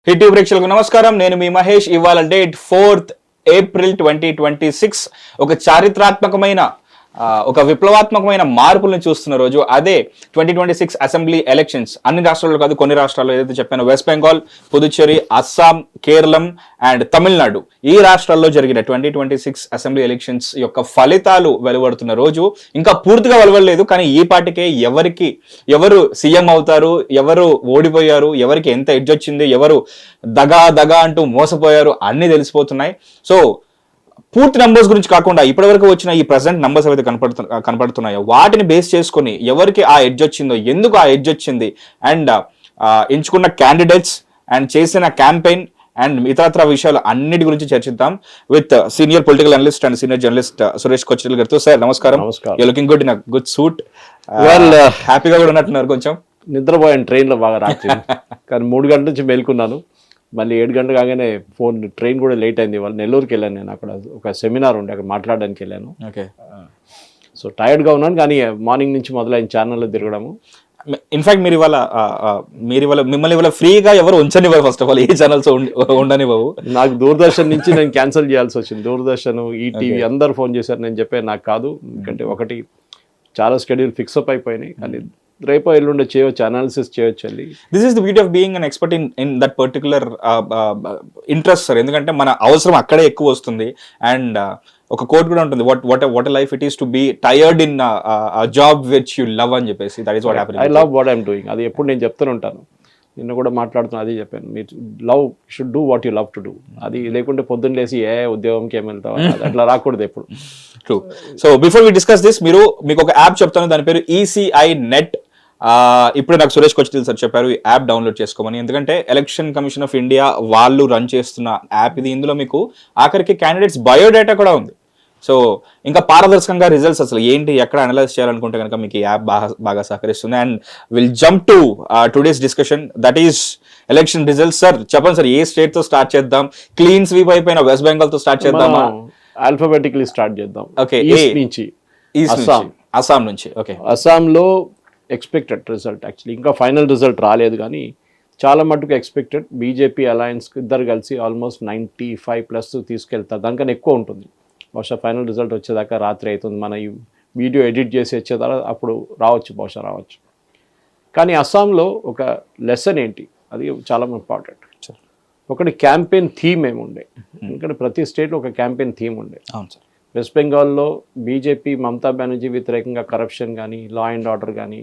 Hit ప్రేక్షకులకు నమస్కారం. నేను మీ మహేష్. ఇవాళ డేట్ 4th April 2026. ఒక చారిత్రాత్మకమైన ఒక విప్లవాత్మకమైన మార్పులను చూస్తున్న రోజు. అదే 2026 అసెంబ్లీ ఎలక్షన్స్. అన్ని రాష్ట్రాల్లో కాదు, కొన్ని రాష్ట్రాల్లో ఏదైతే చెప్పానో, వెస్ట్ బెంగాల్, పుదుచ్చేరి, అస్సాం, కేరళం అండ్ తమిళనాడు, ఈ రాష్ట్రాల్లో జరిగిన 2026 అసెంబ్లీ ఎలక్షన్స్ యొక్క ఫలితాలు వెలువడుతున్న రోజు. ఇంకా పూర్తిగా వెలువడలేదు, కానీ ఈ పాటికే ఎవరు సీఎం అవుతారు, ఎవరు ఓడిపోయారు, ఎవరికి ఎంత ఎడ్జ్ వచ్చింది, ఎవరు దగా అంటూ మోసపోయారు, అన్ని తెలిసిపోతున్నాయి. సో పూర్తి నంబర్స్ గురించి కాకుండా ఇప్పటివరకు వచ్చిన ఈ ప్రెసెంట్ నంబర్స్ ఏవైతే కనపడుతున్నాయో వాటిని బేస్ చేసుకుని ఎవరికి ఆ ఎడ్జ్ వచ్చిందో, ఎందుకు ఆ ఎడ్జ్ వచ్చింది, అండ్ ఎంచుకున్న క్యాండిడేట్స్ అండ్ చేసిన క్యాంపెయిన్ అండ్ ఇతరత్ర విషయాలు అన్నిటి గురించి చర్చిద్దాం with senior political analyst and senior journalist Suresh Kochil గారితో. సార్ నమస్కారం. You looking good in a good suit. హ్యాపీగా కూడా ఉన్నట్టున్నారు. కొంచెం నిద్రపోయాను ట్రైన్లో బాగా రాత్రి, కానీ 3 గంటల నుంచి మేల్కున్నాను. మళ్ళీ 7 గంటలు కాగానే ట్రైన్ కూడా లేట్ అయింది. వాళ్ళు నెల్లూరుకి వెళ్ళాను. నేను అక్కడ ఒక సెమినార్ ఉండే, అక్కడ మాట్లాడడానికి వెళ్ళాను. ఓకే. సో టైర్డ్గా ఉన్నాను, కానీ మార్నింగ్ నుంచి మొదలైన ఛానల్లో తిరగడము. ఇన్ఫాక్ట్ మిమ్మల్ని ఇవాళ ఫ్రీగా ఎవరు ఉంచనివ్వరు. ఫస్ట్ ఆఫ్ ఆల్ ఏ ఛానల్స్ ఉండనివ్వవు. నాకు దూరదర్శన్ నుంచి నేను క్యాన్సిల్ చేయాల్సి వచ్చింది. దూరదర్శన్, ఈటీవీ అందరు ఫోన్ చేశారు. నేను చెప్పాను నాకు కాదు, ఎందుకంటే ఒకటి చాలా షెడ్యూల్ ఫిక్స్ అప్ అయిపోయినాయి, కానీ రేపో ఎల్లుండి చేయవచ్చు, అనాలిసిస్ చేయొచ్చు. వెళ్ళి this is the beauty of being an expert in that particular interest sir. ఎందుకంటే మన అవసరం అక్కడే ఎక్కువ వస్తుంది. అండ్ ఒక కోట్ కూడా ఉంటుంది, what life it is to be tired in job which you love అని చెప్పేసి. That is what happening. I love what I'm doing. అది ఎప్పుడు నేను చెప్తూనే ఉంటాను. నిన్న కూడా మాట్లాడుతున్నా, అదే చెప్పాను. మీరు love should do what you love to do. అది లేకుంటే పొద్దున్న లేసి ఉద్యోగంకి ఏమి వెళ్తావు, అట్లా రాకూడదు ఎప్పుడు. True. So before we discuss this, మీకు ఒక యాప్ చెప్తాను, దాని పేరు ECI Net. ఇప్పుడు నాకు సురేష్ కొచ్చిల్ సార్ చెప్పారు ఈ యాప్ డౌన్లోడ్ చేసుకోమని. ఎందుకంటే ఎలక్షన్ కమిషన్ ఆఫ్ ఇండియా వాళ్ళు రన్ చేస్తున్న యాప్ ఇది. ఇందులో మీకు ఆఖరికి క్యాండిడేట్స్ బయోడేటా కూడా ఉంది. సో ఇంకా పారదర్శకంగా రిజల్ట్స్ అసలు ఏంటి, ఎక్కడ అనలైజ్ చేయాలనుకుంటే కనుక మీకు ఈ యాప్ బాగా సహకరిస్తుంది. And will jump to today's discussion, that is election results. Sir చెప్పండి సార్, ఏ స్టేట్ తో స్టార్ట్ చేద్దాం? క్లీన్ స్వీప్ అయిపోయిన వెస్ట్ బెంగాల్ తో స్టార్ట్ చేద్దామా? ఆల్ఫాబెటికలీ స్టార్ట్ చేద్దాం. ఓకే. అస్సాం నుంచి. ఓకే. అస్సాంలో ఎక్స్పెక్టెడ్ రిజల్ట్, యాక్చువల్లీ ఇంకా ఫైనల్ రిజల్ట్ రాలేదు, కానీ చాలా మటుకు ఎక్స్పెక్టెడ్. బీజేపీ అలయన్స్ ఇద్దరు కలిసి ఆల్మోస్ట్ 95+ తీసుకెళ్తారు. దానికన్నా ఎక్కువ ఉంటుంది. బహుశా ఫైనల్ రిజల్ట్ వచ్చేదాకా రాత్రి అవుతుంది. మన ఈ వీడియో ఎడిట్ చేసి వచ్చేదాకా అప్పుడు బహుశా రావచ్చు. కానీ అస్సాంలో ఒక లెసన్ ఏంటి, అది చాలా ఇంపార్టెంట్. ఒకటి క్యాంపెయిన్ థీమ్ ఏముండే, ఎందుకంటే ప్రతి స్టేట్లో ఒక క్యాంపెయిన్ థీమ్ ఉండే. అవును సార్. వెస్ట్ బెంగాల్లో బీజేపీ మమతా బెనర్జీ వ్యతిరేకంగా కరప్షన్ కానీ, లా అండ్ ఆర్డర్ కానీ,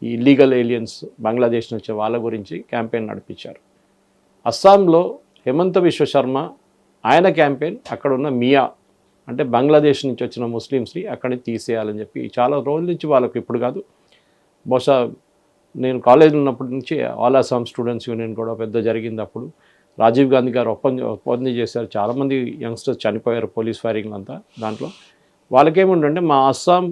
ఈ ఇల్లీగల్ ఏలియన్స్ బంగ్లాదేశ్ నుంచి వాళ్ళ గురించి క్యాంపెయిన్ నడిపించారు. అస్సాంలో హిమంత బిశ్వ శర్మ, ఆయన క్యాంపెయిన్ అక్కడ ఉన్న మియా అంటే బంగ్లాదేశ్ నుంచి వచ్చిన ముస్లిమ్స్ని అక్కడి తీసేయాలని చెప్పి చాలా రోజుల నుంచి, వాళ్ళకు ఇప్పుడు కాదు, బహుశా నేను కాలేజీలో ఉన్నప్పటి నుంచి ఆల్ అస్సాం స్టూడెంట్స్ యూనియన్ కూడా పెద్ద జరిగింది. అప్పుడు రాజీవ్ గాంధీ గారు ఒప్పందం చేశారు. చాలామంది యంగ్స్టర్స్ చనిపోయారు పోలీస్ ఫైరింగ్ అంతా. దాంట్లో వాళ్ళకేముండంటే, మా అస్సాం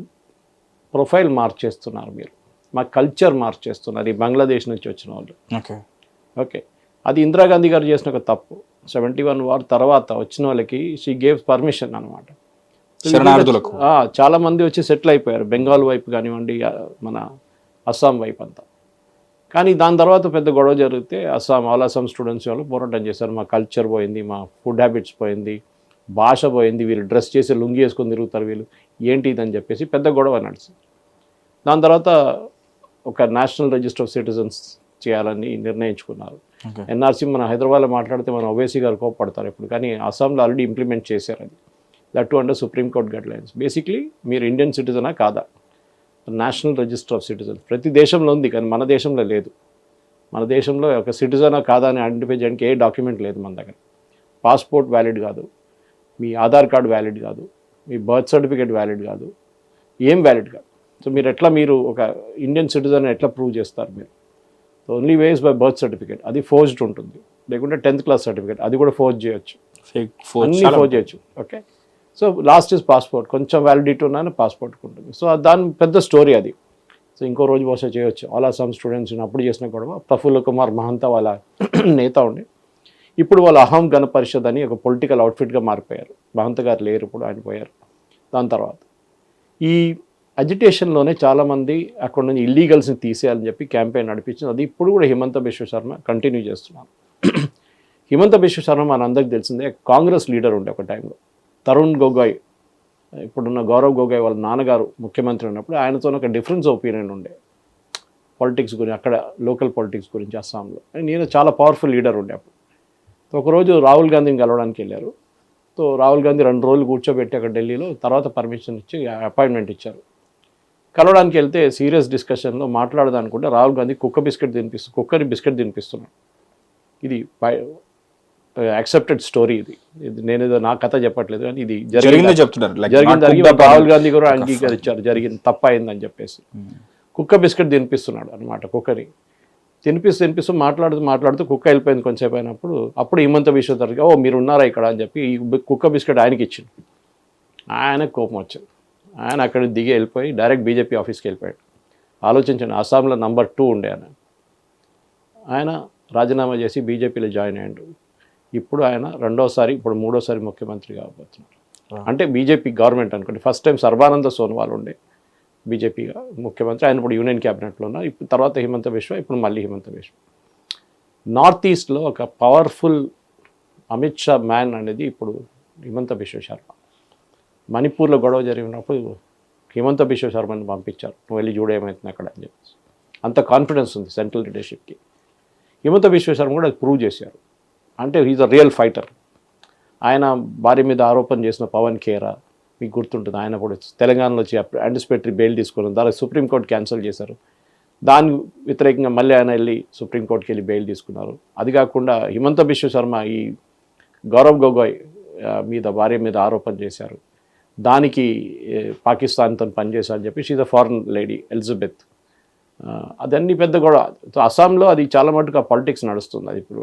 ప్రొఫైల్ మార్చేస్తున్నారు, మీరు మా కల్చర్ మార్చేస్తున్నారు ఈ బంగ్లాదేశ్ నుంచి వచ్చిన వాళ్ళు. ఓకే. అది ఇందిరాగాంధీ గారు చేసిన ఒక తప్పు. 71 వార్ తర్వాత వచ్చిన వాళ్ళకి షీ గేవ్ పర్మిషన్ అనమాట. చాలామంది వచ్చి సెటిల్ అయిపోయారు, బెంగాల్ వైపు కానివ్వండి, మన అస్సాం వైపు అంతా. కానీ దాని తర్వాత పెద్ద గొడవ జరిగితే ఆల్ అస్సాం స్టూడెంట్స్ వాళ్ళు పోరాటం చేశారు. మా కల్చర్ పోయింది, మా ఫుడ్ హ్యాబిట్స్ పోయింది, భాష పోయింది, వీళ్ళు డ్రెస్ చేసి లుంగి వేసుకొని తిరుగుతారు, వీళ్ళు ఏంటి ఇదని చెప్పేసి పెద్ద గొడవ నడిచింది. దాని తర్వాత ఒక నేషనల్ రిజిస్టర్ ఆఫ్ సిటిజన్స్ చేయాలని నిర్ణయించుకున్నారు. ఎన్ఆర్సీ మన హైదరాబాద్లో మాట్లాడితే మన ఓవైసీ గారు కోపడతారు ఇప్పుడు, కానీ అస్సాంలో ఆల్రెడీ ఇంప్లిమెంట్ చేశారు. అది that to under supreme court guidelines. Basically మీరు ఇండియన్ సిటిజనా కాదా, నేషనల్ రిజిస్టర్ ఆఫ్ సిటిజన్స్ ప్రతి దేశంలో ఉంది, కానీ మన దేశంలో లేదు. మన దేశంలో ఒక సిటిజనా కాదా అని ఐడెంటిఫై చేయడానికి ఏ డాక్యుమెంట్ లేదు మన దగ్గర. పాస్పోర్ట్ వ్యాలిడ్ కాదు, మీ ఆధార్ కార్డు వ్యాలిడ్ కాదు, మీ బర్త్ సర్టిఫికేట్ వ్యాలిడ్ కాదు, ఏం వ్యాలిడ్ కాదు. సో మీరు ఒక ఇండియన్ సిటిజన్ ఎట్లా ప్రూవ్ చేస్తారు మీరు? So only ways by birth certificate, అది ఫోర్జ్డ్ ఉంటుంది. లేకుంటే 10th క్లాస్ సర్టిఫికేట్, అది కూడా ఫోర్జ్ చేయొచ్చు, అన్నీ ఫోర్జ్ చేయొచ్చు. Okay. So last is passport, కొంచెం వ్యాలిడిటీ ఉన్నాను పాస్పోర్ట్ ఉంటుంది. సో దాని పెద్ద స్టోరీ అది. సో ఇంకో రోజు బహుశా చేయొచ్చు. ఆల్ అస్సాం స్టూడెంట్స్ అప్పుడు చేసిన గొడవ. ప్రఫుల్ల కుమార్ మహంతా వాళ్ళ నేత ఉండి, ఇప్పుడు వాళ్ళ అహం గణ పరిషత్ అని ఒక పొలిటికల్ అవుట్ఫిట్గా మారిపోయారు. మహంత గారు లేరు ఇప్పుడు, ఆయన పోయారు. దాని తర్వాత ఈ అజిటేషన్లోనే చాలామంది అక్కడ నుంచి ఇల్లీగల్స్ని తీసేయాలని చెప్పి క్యాంపెయిన్ నడిపించింది. అది ఇప్పుడు కూడా హిమంత బిశ్వ శర్మ కంటిన్యూ చేస్తున్నారు. హిమంత బిశ్వ శర్మ మనందరికి తెలిసిందే కాంగ్రెస్ లీడర్ ఉండే ఒక టైంలో. తరుణ్ గొగోయ్, ఇప్పుడున్న గౌరవ్ గొగోయ్ వాళ్ళ నాన్నగారు ముఖ్యమంత్రి ఉన్నప్పుడు ఆయనతో ఒక డిఫరెన్స్ ఒపీనియన్ ఉండే పాలిటిక్స్ గురించి, అక్కడ లోకల్ పాలిటిక్స్ గురించి అస్సాంలో. నేను చాలా పవర్ఫుల్ లీడర్ ఉండే అప్పుడు. ఒకరోజు రాహుల్ గాంధీని కలవడానికి వెళ్ళారు. సో రాహుల్ గాంధీ 2 రోజులు కూర్చోబెట్టి అక్కడ ఢిల్లీలో, తర్వాత పర్మిషన్ ఇచ్చి అపాయింట్మెంట్ ఇచ్చారు. కలవడానికి వెళ్తే సీరియస్ డిస్కషన్లో మాట్లాడదానుకుంటే రాహుల్ గాంధీ కుక్కని బిస్కెట్ తినిపిస్తున్నాడు. ఇది యాక్సెప్టెడ్ స్టోరీ. ఇది నేనేదో నా కథ చెప్పట్లేదు, కానీ ఇది జరిగింది చెప్తున్నారు. రాహుల్ గాంధీ కూడా అంగీకరించారు జరిగింది, తప్పైందని చెప్పేసి. కుక్క బిస్కెట్ తినిపిస్తున్నాడు అనమాట. కుక్కని తినిపిస్తూ మాట్లాడుతూ కుక్క వెళ్ళిపోయింది. కొంచెంసేపు అయినప్పుడు అప్పుడు హిమంత బిశ్వ శర్మ మీరు ఉన్నారా ఇక్కడ అని చెప్పి ఈ కుక్క బిస్కెట్ ఆయనకి ఇచ్చింది. ఆయనకు కోపం వచ్చింది. ఆయన అక్కడ దిగి వెళ్ళిపోయి డైరెక్ట్ బీజేపీ ఆఫీస్కి వెళ్ళిపోయాడు. ఆలోచించండి, అస్సాంలో నంబర్ 2 ఉండే ఆయన రాజీనామా చేసి బీజేపీలో జాయిన్ అయ్యాడు. ఇప్పుడు ఆయన ఇప్పుడు మూడోసారి ముఖ్యమంత్రి కాబోతున్నారు. అంటే బీజేపీ గవర్నమెంట్ అనుకోండి. ఫస్ట్ టైం సర్బానంద సోనోవాల్ ఉండే బీజేపీగా ముఖ్యమంత్రి, ఆయన ఇప్పుడు యూనియన్ క్యాబినెట్లో ఉన్నారు. ఇప్పుడు తర్వాత హిమంత బిశ్వ, ఇప్పుడు మళ్ళీ హిమంత బిశ్వ. నార్త్ ఈస్ట్లో ఒక పవర్ఫుల్ అమిత్ షా మ్యాన్ అనేది ఇప్పుడు హిమంత బిశ్వ శర్మ. మణిపూర్లో గొడవ జరిగినప్పుడు హిమంత బిశ్వ శర్మని పంపించారు, నువ్వు వెళ్ళి చూడ ఏమవుతుంది అక్కడ అని చెప్పేసి. అంత కాన్ఫిడెన్స్ ఉంది సెంట్రల్ లీడర్షిప్కి. హిమంత బిశ్వ శర్మ కూడా అది ప్రూవ్ చేశారు. అంటే హీజ్ అ రియల్ ఫైటర్. ఆయన భార్య మీద ఆరోపణ చేసిన పవన్ ఖేరా మీకు గుర్తుంటుంది. ఆయన కూడా తెలంగాణలో వచ్చి యాంటిసిపేటరీ బెయిల్ తీసుకున్నారు. దానికి సుప్రీంకోర్టు క్యాన్సిల్ చేశారు. దాని వ్యతిరేకంగా మళ్ళీ ఆయన వెళ్ళి సుప్రీంకోర్టుకి వెళ్ళి బెయిల్ తీసుకున్నారు. అది కాకుండా హిమంత బిశ్వ శర్మ ఈ గౌరవ్ గొగోయ్ భార్య మీద ఆరోపణ చేశారు. దానికి పాకిస్తాన్తో పనిచేశారని చెప్పి she's a foreign lady Elizabeth. అదన్నీ పెద్ద గొడవ. అస్సాంలో అది చాలా మటుకు ఆ పాలిటిక్స్ నడుస్తుంది. అది ఇప్పుడు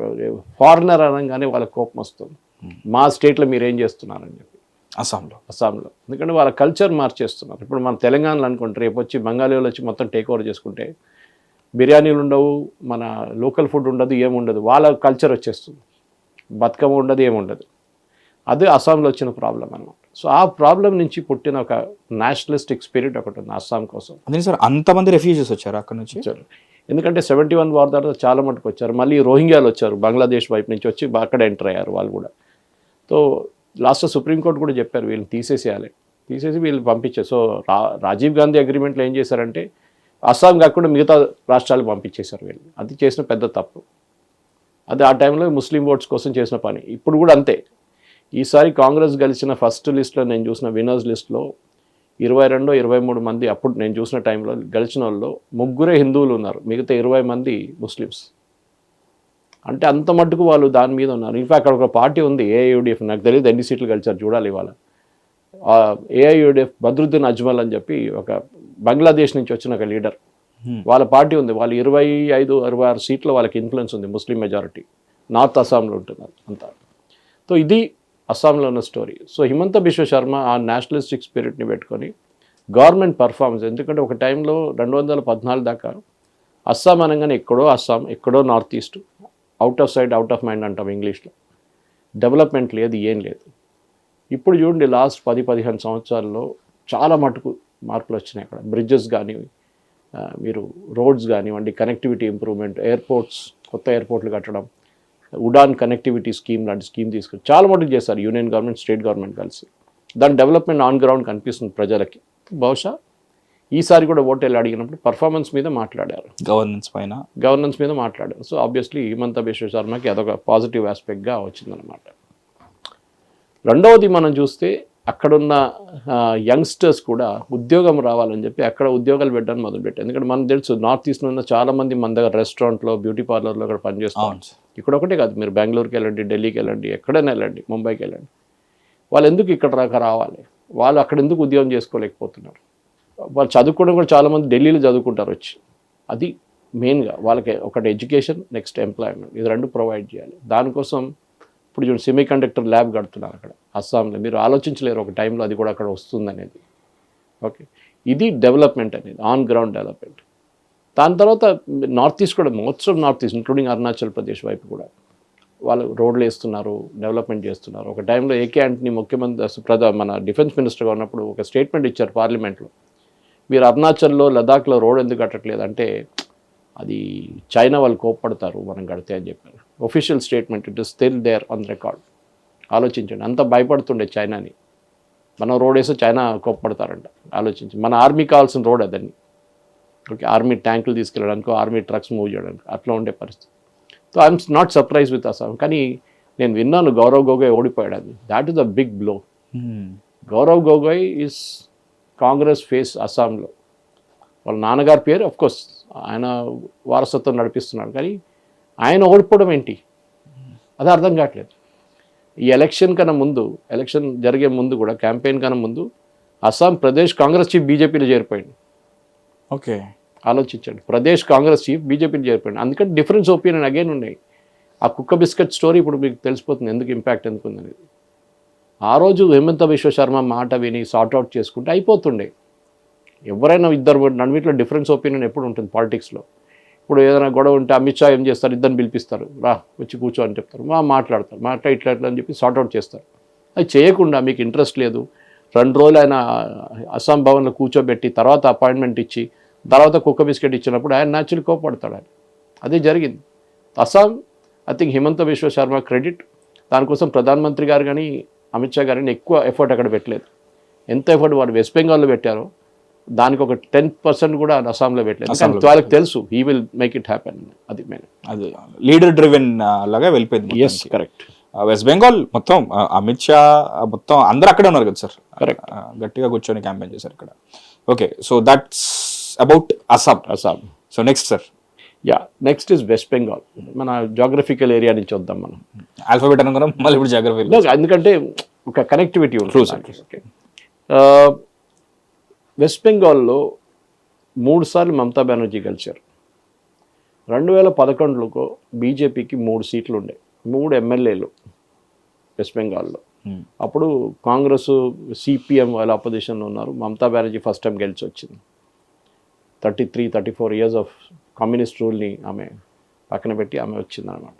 ఫారినర్ అనగానే వాళ్ళకి కోపం వస్తుంది, మా స్టేట్లో మీరు ఏం చేస్తున్నారని చెప్పి. అస్సాంలో ఎందుకంటే వాళ్ళ కల్చర్ మార్చేస్తున్నారు. ఇప్పుడు మన తెలంగాణలో అనుకుంటే రేపు వచ్చి బెంగాలీ వాళ్ళు వచ్చి మొత్తం టేక్ ఓవర్ చేసుకుంటే బిర్యానీలు ఉండవు, మన లోకల్ ఫుడ్ ఉండదు, ఏముండదు. వాళ్ళ కల్చర్ వచ్చేస్తుంది, బతుకమ్మ ఉండదు, ఏముండదు. అదే అస్సాంలో వచ్చిన ప్రాబ్లం అన్నమాట. సో ఆ ప్రాబ్లం నుంచి పుట్టిన ఒక నేషనలిస్టిక్ స్పిరిట్ ఒకటి ఉంది అస్సాం కోసం. అదే సార్, అంతమంది రెఫ్యూజీస్ వచ్చారు అక్కడ నుంచి. వచ్చారు ఎందుకంటే 71 వార్ తర్వాత చాలా మటుకు వచ్చారు. మళ్ళీ రోహింగ్యాలు వచ్చారు, బంగ్లాదేశ్ వైపు నుంచి వచ్చి అక్కడ ఎంటర్ అయ్యారు వాళ్ళు కూడా. సో లాస్ట్ సుప్రీంకోర్టు కూడా చెప్పారు వీళ్ళని తీసేసి వీళ్ళు పంపించారు. సో రాజీవ్ గాంధీ అగ్రిమెంట్లో ఏం చేశారంటే అస్సాం కాకుండా మిగతా రాష్ట్రాలకు పంపించేశారు వీళ్ళు. అది చేసిన పెద్ద తప్పు. అది ఆ టైంలో ముస్లిం ఓట్స్ కోసం చేసిన పని. ఇప్పుడు కూడా అంతే. ఈసారి కాంగ్రెస్ గెలిచిన ఫస్ట్ లిస్ట్లో నేను చూసిన విన్నర్స్ లిస్ట్లో 22-23 మంది అప్పుడు నేను చూసిన టైంలో గెలిచిన వాళ్ళు 3 హిందువులు ఉన్నారు, మిగతా 20 మంది ముస్లిమ్స్. అంటే అంత మట్టుకు వాళ్ళు దాని మీద ఉన్నారు. ఇన్ఫాక్ట్ అక్కడ ఒక పార్టీ ఉంది ఏఐయుడిఎఫ్, నాకు తెలియదు ఎన్ని సీట్లు గెలిచారు చూడాలి ఇవాళ. ఏఐయుడిఎఫ్ బద్రుద్దీన్ అజ్మల్ అని చెప్పి ఒక బంగ్లాదేశ్ నుంచి వచ్చిన ఒక లీడర్, వాళ్ళ పార్టీ ఉంది. వాళ్ళు 25-26 సీట్లు వాళ్ళకి ఇన్ఫ్లుయెన్స్ ఉంది, ముస్లిం మెజారిటీ. నార్త్ అస్సాంలో ఉంటున్నారు అంతా. సో ఇది అస్సాంలో ఉన్న స్టోరీ. సో హిమంత బిశ్వ శర్మ ఆ నేషనలిస్టిక్ స్పిరిట్ని పెట్టుకొని గవర్నమెంట్ పర్ఫార్మెన్స్, ఎందుకంటే ఒక టైంలో 2014 దాకా అస్సాం అనగానే ఎక్కడో అస్సాం, ఎక్కడో north east, out of sight out of mind అంటాం ఇంగ్లీష్లో. డెవలప్మెంట్ లేదు, ఏం లేదు. ఇప్పుడు చూడండి లాస్ట్ 10-15 సంవత్సరాల్లో చాలా మటుకు మార్పులు వచ్చినాయి అక్కడ. బ్రిడ్జెస్ కానీ, మీరు రోడ్స్ కానివ్వండి, కనెక్టివిటీ ఇంప్రూవ్మెంట్, ఎయిర్పోర్ట్స్, కొత్త ఎయిర్పోర్ట్లు కట్టడం, ఉడాన్ కనెక్టివిటీ స్కీమ్ లాంటి స్కీమ్ తీసుకుని చాలా మటుకు చేస్తారు యూనియన్ గవర్నమెంట్, స్టేట్ గవర్నమెంట్ కలిసి. దాని డెవలప్మెంట్ ఆన్ గ్రౌండ్ కనిపిస్తుంది ప్రజలకి. బహుశా ఈసారి కూడా ఓటేళ్ళు అడిగినప్పుడు పర్ఫార్మెన్స్ మీద మాట్లాడారు, గవర్నెన్స్ మీద మాట్లాడారు. సో ఆబ్వియస్లీ హిమంత బిశ్వ శర్మకి అదొక పాజిటివ్ ఆస్పెక్ట్గా వచ్చిందనమాట. రెండవది మనం చూస్తే అక్కడున్న యంగ్స్టర్స్ కూడా ఉద్యోగం రావాలని చెప్పి అక్కడ ఉద్యోగాలు పెట్టడానికి మొదలుపెట్టారు. ఎందుకంటే మనకు తెలుసు నార్త్ ఈస్ట్ ఉన్న చాలామంది మన దగ్గర రెస్టారెంట్లో, బ్యూటీ పార్లర్లో అక్కడ పనిచేస్తాం. ఇక్కడ ఒకటే కాదు, మీరు బెంగళూరుకి వెళ్ళండి, ఢిల్లీకి వెళ్ళండి, ఎక్కడైనా వెళ్ళండి, ముంబైకి వెళ్ళండి. వాళ్ళు ఎందుకు ఇక్కడ రావాలి? వాళ్ళు అక్కడ ఎందుకు ఉద్యోగం చేసుకోలేకపోతున్నారు? వాళ్ళు చదువుకోవడం కూడా చాలామంది ఢిల్లీలో చదువుకుంటారు వచ్చి. అది మెయిన్గా వాళ్ళకి ఒకటి ఎడ్యుకేషన్, నెక్స్ట్ ఎంప్లాయ్మెంట్, ఇది 2 ప్రొవైడ్ చేయాలి. దానికోసం ఇప్పుడు చూడండి సెమీ కండక్టర్ ల్యాబ్ కడుతున్నారు అక్కడ అస్సాంలో. మీరు ఆలోచించలేరు ఒక టైంలో అది కూడా అక్కడ వస్తుందనేది. ఓకే, ఇది డెవలప్మెంట్ అనేది, ఆన్ గ్రౌండ్ డెవలప్మెంట్. దాని తర్వాత నార్త్ ఈస్ట్ కూడా, most of north east including Arunachal Pradesh వైపు కూడా వాళ్ళు రోడ్లు వేస్తున్నారు, డెవలప్మెంట్ చేస్తున్నారు. ఒక టైంలో ఏకే ఆంటనీ ముఖ్యమంత్రి మన డిఫెన్స్ మినిస్టర్గా ఉన్నప్పుడు ఒక స్టేట్మెంట్ ఇచ్చారు పార్లమెంట్లో, మీరు అరుణాచల్లో, లదాఖ్లో రోడ్ ఎందుకు కట్టట్లేదు అంటే అది చైనా వాళ్ళు కోప్పడతారు మనం కడితే అని చెప్పారు. Official statement, it is still there on record. ఆలోచించండి, అంత భయపడుతుండే చైనాని. మనం రోడ్ వేస్తే చైనా కోప్పడతారంట. ఆలోచించి, మన ఆర్మీ కావాల్సిన రోడ్ అదని. ఓకే, ఆర్మీ ట్యాంకులు తీసుకెళ్ళడానికి, ఆర్మీ ట్రక్స్ మూవ్ చేయడానికి అట్లా ఉండే పరిస్థితి. So I'm not surprise with Assam. కానీ నేను విన్నాను గౌరవ్ గొగోయ్ ఓడిపోయాడు అని. That is a big blow. Gaurav Gogoi is Congress face అస్సాంలో. వాళ్ళ నాన్నగారి పేరు అఫ్ కోర్స్ ఆయన వారసత్వం నడిపిస్తున్నాడు, కానీ ఆయన ఓడిపోవడం ఏంటి అది అర్థం కావట్లేదు. ఈ ఎలక్షన్ కన్నా ముందు, ఎలక్షన్ జరిగే ముందు కూడా, క్యాంపెయిన్ కన్నా ముందు అస్సాం ప్రదేశ్ కాంగ్రెస్ చీఫ్ బీజేపీలో చేరిపోయింది. ఓకే, ఆలోచించండి, ప్రదేశ్ కాంగ్రెస్ చీఫ్ బీజేపీలో చేరిపోయింది. అందుకని డిఫరెన్స్ ఒపీనియన్ అగైన్ ఉన్నాయి. ఆ కుక్క బిస్కెట్ స్టోరీ ఇప్పుడు మీకు తెలిసిపోతుంది ఎందుకు ఇంపాక్ట్ ఎందుకు ఉందనేది. ఆ రోజు హేమంత బిశ్వ శర్మ మాట విని సార్ట్అవుట్ చేసుకుంటే అయిపోతుండే. ఎవరైనా ఇద్దరు నడుమిట్లో డిఫరెన్స్ ఒపీనియన్ ఎప్పుడు ఉంటుంది పాలిటిక్స్లో. ఇప్పుడు ఏదైనా గొడవ ఉంటే అమిత్ షా ఏం చేస్తారు, ఇద్దరిని పిలిపిస్తారు, రా వచ్చి కూర్చో అని చెప్తారు, మాట్లాడతారు, ఇట్లా అని చెప్పి సార్ట్అవుట్ చేస్తారు. అది చేయకుండా మీకు ఇంట్రెస్ట్ లేదు, 2 రోజులు ఆయన అస్సాం భవన్లో కూర్చోబెట్టి తర్వాత అపాయింట్మెంట్ ఇచ్చి తర్వాత కుక్క బిస్కెట్ ఇచ్చినప్పుడు ఆయన న్యాచురల్ కోపడతాడు. ఆయన అదే జరిగింది. Assam I think Himanta Biswa Sharma credit. దానికోసం ప్రధానమంత్రి గారు కానీ అమిత్ షా గారిని ఎక్కువ ఎఫర్ట్ అక్కడ పెట్టలేదు. ఎంత ఎఫర్ట్ వాడు వెస్ట్ బెంగాల్లో పెట్టారో దానికి ఒక 10% కూడా అస్సాంలో పెట్టలేదు. వాళ్ళకి తెలుసు he will make it happen. అది మెయిన్, అది లీడర్ డ్రివెన్ లాగా వెళ్ళిపోయింది. Yes, correct. వెస్ట్ బెంగాల్ మొత్తం అమిత్ షా మొత్తం అందరూ అక్కడే ఉన్నారు కదా సార్. కరెక్ట్, గట్టిగా కూర్చొని క్యాంపెయిన్ చేశారు ఇక్కడ. Okay, so that's about Assam. So next sir. Yeah, next is west Bengal. మన జాగ్రఫికల్ ఏరియా నుంచి వద్దాం మనం. ఆల్ఫాబెట్ అనుకున్నాం, మళ్ళీ ఇప్పుడు జాగ్రఫీ, ఎందుకంటే ఒక కనెక్టివిటీ ఉంటుంది. ఓకే, వెస్ట్ బెంగాల్లో 3 సార్లు మమతా బెనర్జీ గెలిచారు. 2011లో బీజేపీకి 3 సీట్లు ఉండే, 3 ఎమ్మెల్యేలు వెస్ట్ బెంగాల్లో. అప్పుడు కాంగ్రెస్ సిపిఎం వాళ్ళ అపోజిషన్లో ఉన్నారు. మమతా బెనర్జీ ఫస్ట్ టైం గెలిచి వచ్చింది. 33-34 ఇయర్స్ ఆఫ్ కమ్యూనిస్ట్ రూల్ని ఆమె పక్కన పెట్టి ఆమె వచ్చిందనమాట.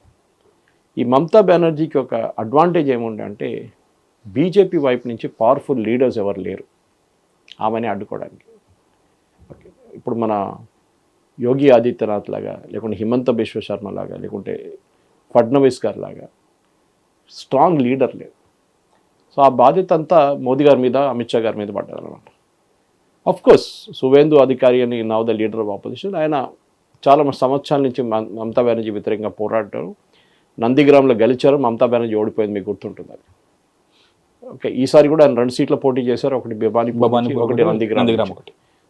ఈ మమతా బెనర్జీకి ఒక అడ్వాంటేజ్ ఏముండే అంటే బీజేపీ వైపు నుంచి పవర్ఫుల్ లీడర్స్ ఎవరు లేరు ఆమెని అడ్డుకోవడానికి. ఓకే, ఇప్పుడు మన యోగి ఆదిత్యనాథ్ లాగా, లేకుంటే హిమంత బిశ్వ శర్మ లాగా, లేకుంటే ఫడ్నవీస్ గారు లాగా స్ట్రాంగ్ లీడర్ లేదు. సో ఆ బాధ్యత అంతా మోదీ గారి మీద, అమిత్ షా గారి మీద పడ్డారనమాట. అఫ్ కోర్స్ సువేందు అధికారి అని now the leader of opposition, ఆయన చాలా సంవత్సరాల నుంచి మమతా బెనర్జీ వ్యతిరేకంగా పోరాడారు. నందిగ్రామ్లో గెలిచారు, మమతా బెనర్జీ ఓడిపోయింది, మీకు గుర్తుంటుంది అది. ఓకే, ఈసారి కూడా ఆయన 2 సీట్లు పోటీ చేశారు, ఒకటి భివానీపూర్, ఒకటి నందిగ్రామ్.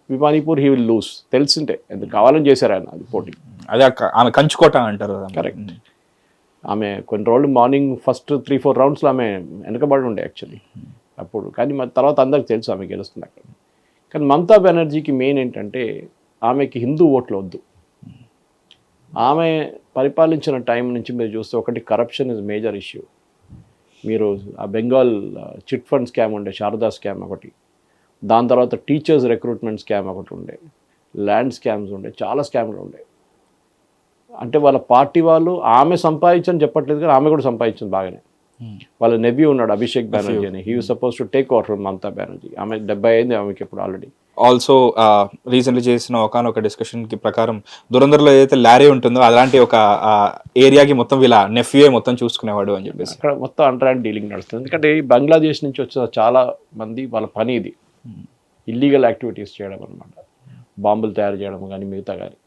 భివానీపూర్ హీ విల్ లూజ్, తెలిసింటే ఎందుకు కావాలని చేశారు ఆయన అది పోటీ. అదే ఆమె కంచుకోట అంటారు. కరెక్ట్. ఆమె కొన్ని రోజులు మార్నింగ్ ఫస్ట్ 3-4 రౌండ్స్లో ఆమె వెనకబడి ఉండే యాక్చువల్లీ అప్పుడు, కానీ మరి తర్వాత అందరికి తెలుసు ఆమె గెలుస్తుంది అక్కడ. కానీ మమతా బెనర్జీకి మెయిన్ ఏంటంటే ఆమెకి హిందూ ఓట్లు వద్దు. ఆమె పరిపాలించిన టైం నుంచి మీరు చూస్తే ఒకటి కరప్షన్ ఇస్ మేజర్ ఇష్యూ. మీరు ఆ బెంగాల్ చిట్ ఫండ్ స్కామ్ ఉండే, శారదా స్కామ్ ఒకటి, దాని తర్వాత టీచర్స్ రిక్రూట్మెంట్ స్కామ్ ఒకటి ఉండే, ల్యాండ్ స్కామ్స్ ఉండే, చాలా స్కామ్లు ఉండే. అంటే వాళ్ళ పార్టీ వాళ్ళు ఆమె సంపాదించని చెప్పట్లేదు, కానీ ఆమె కూడా సంపాదించింది బాగానే. వాళ్ళ నెవ్యూ ఉన్నాడు అభిషేక్ బెనర్జీ అని, he was suppose to take over from Mamata Banerjee. ఆమె 70 అయింది ఆమెకి ఇప్పుడు ఆల్రెడీ. ఆల్సో రీసెంట్లీ చేసిన ఒకనొక డిస్కషన్ కి ప్రకారం దురందర్లో ఏదైతే లారీ ఉంటుందో అలాంటి ఒక ఏరియాకి మొత్తం వీళ్ళ నెఫ్యూ మొత్తం చూసుకునేవాడు అని చెప్పేసి అక్కడ మొత్తం అండర్హ్యాండ్ డీలింగ్ నడుస్తుంది. ఎందుకంటే బంగ్లాదేశ్ నుంచి వచ్చిన చాలా మంది వాళ్ళ పని ఇది ఇల్లీగల్ యాక్టివిటీస్ చేయడం అనమాట, బాంబులు తయారు చేయడం కానీ మిగతా కానీ.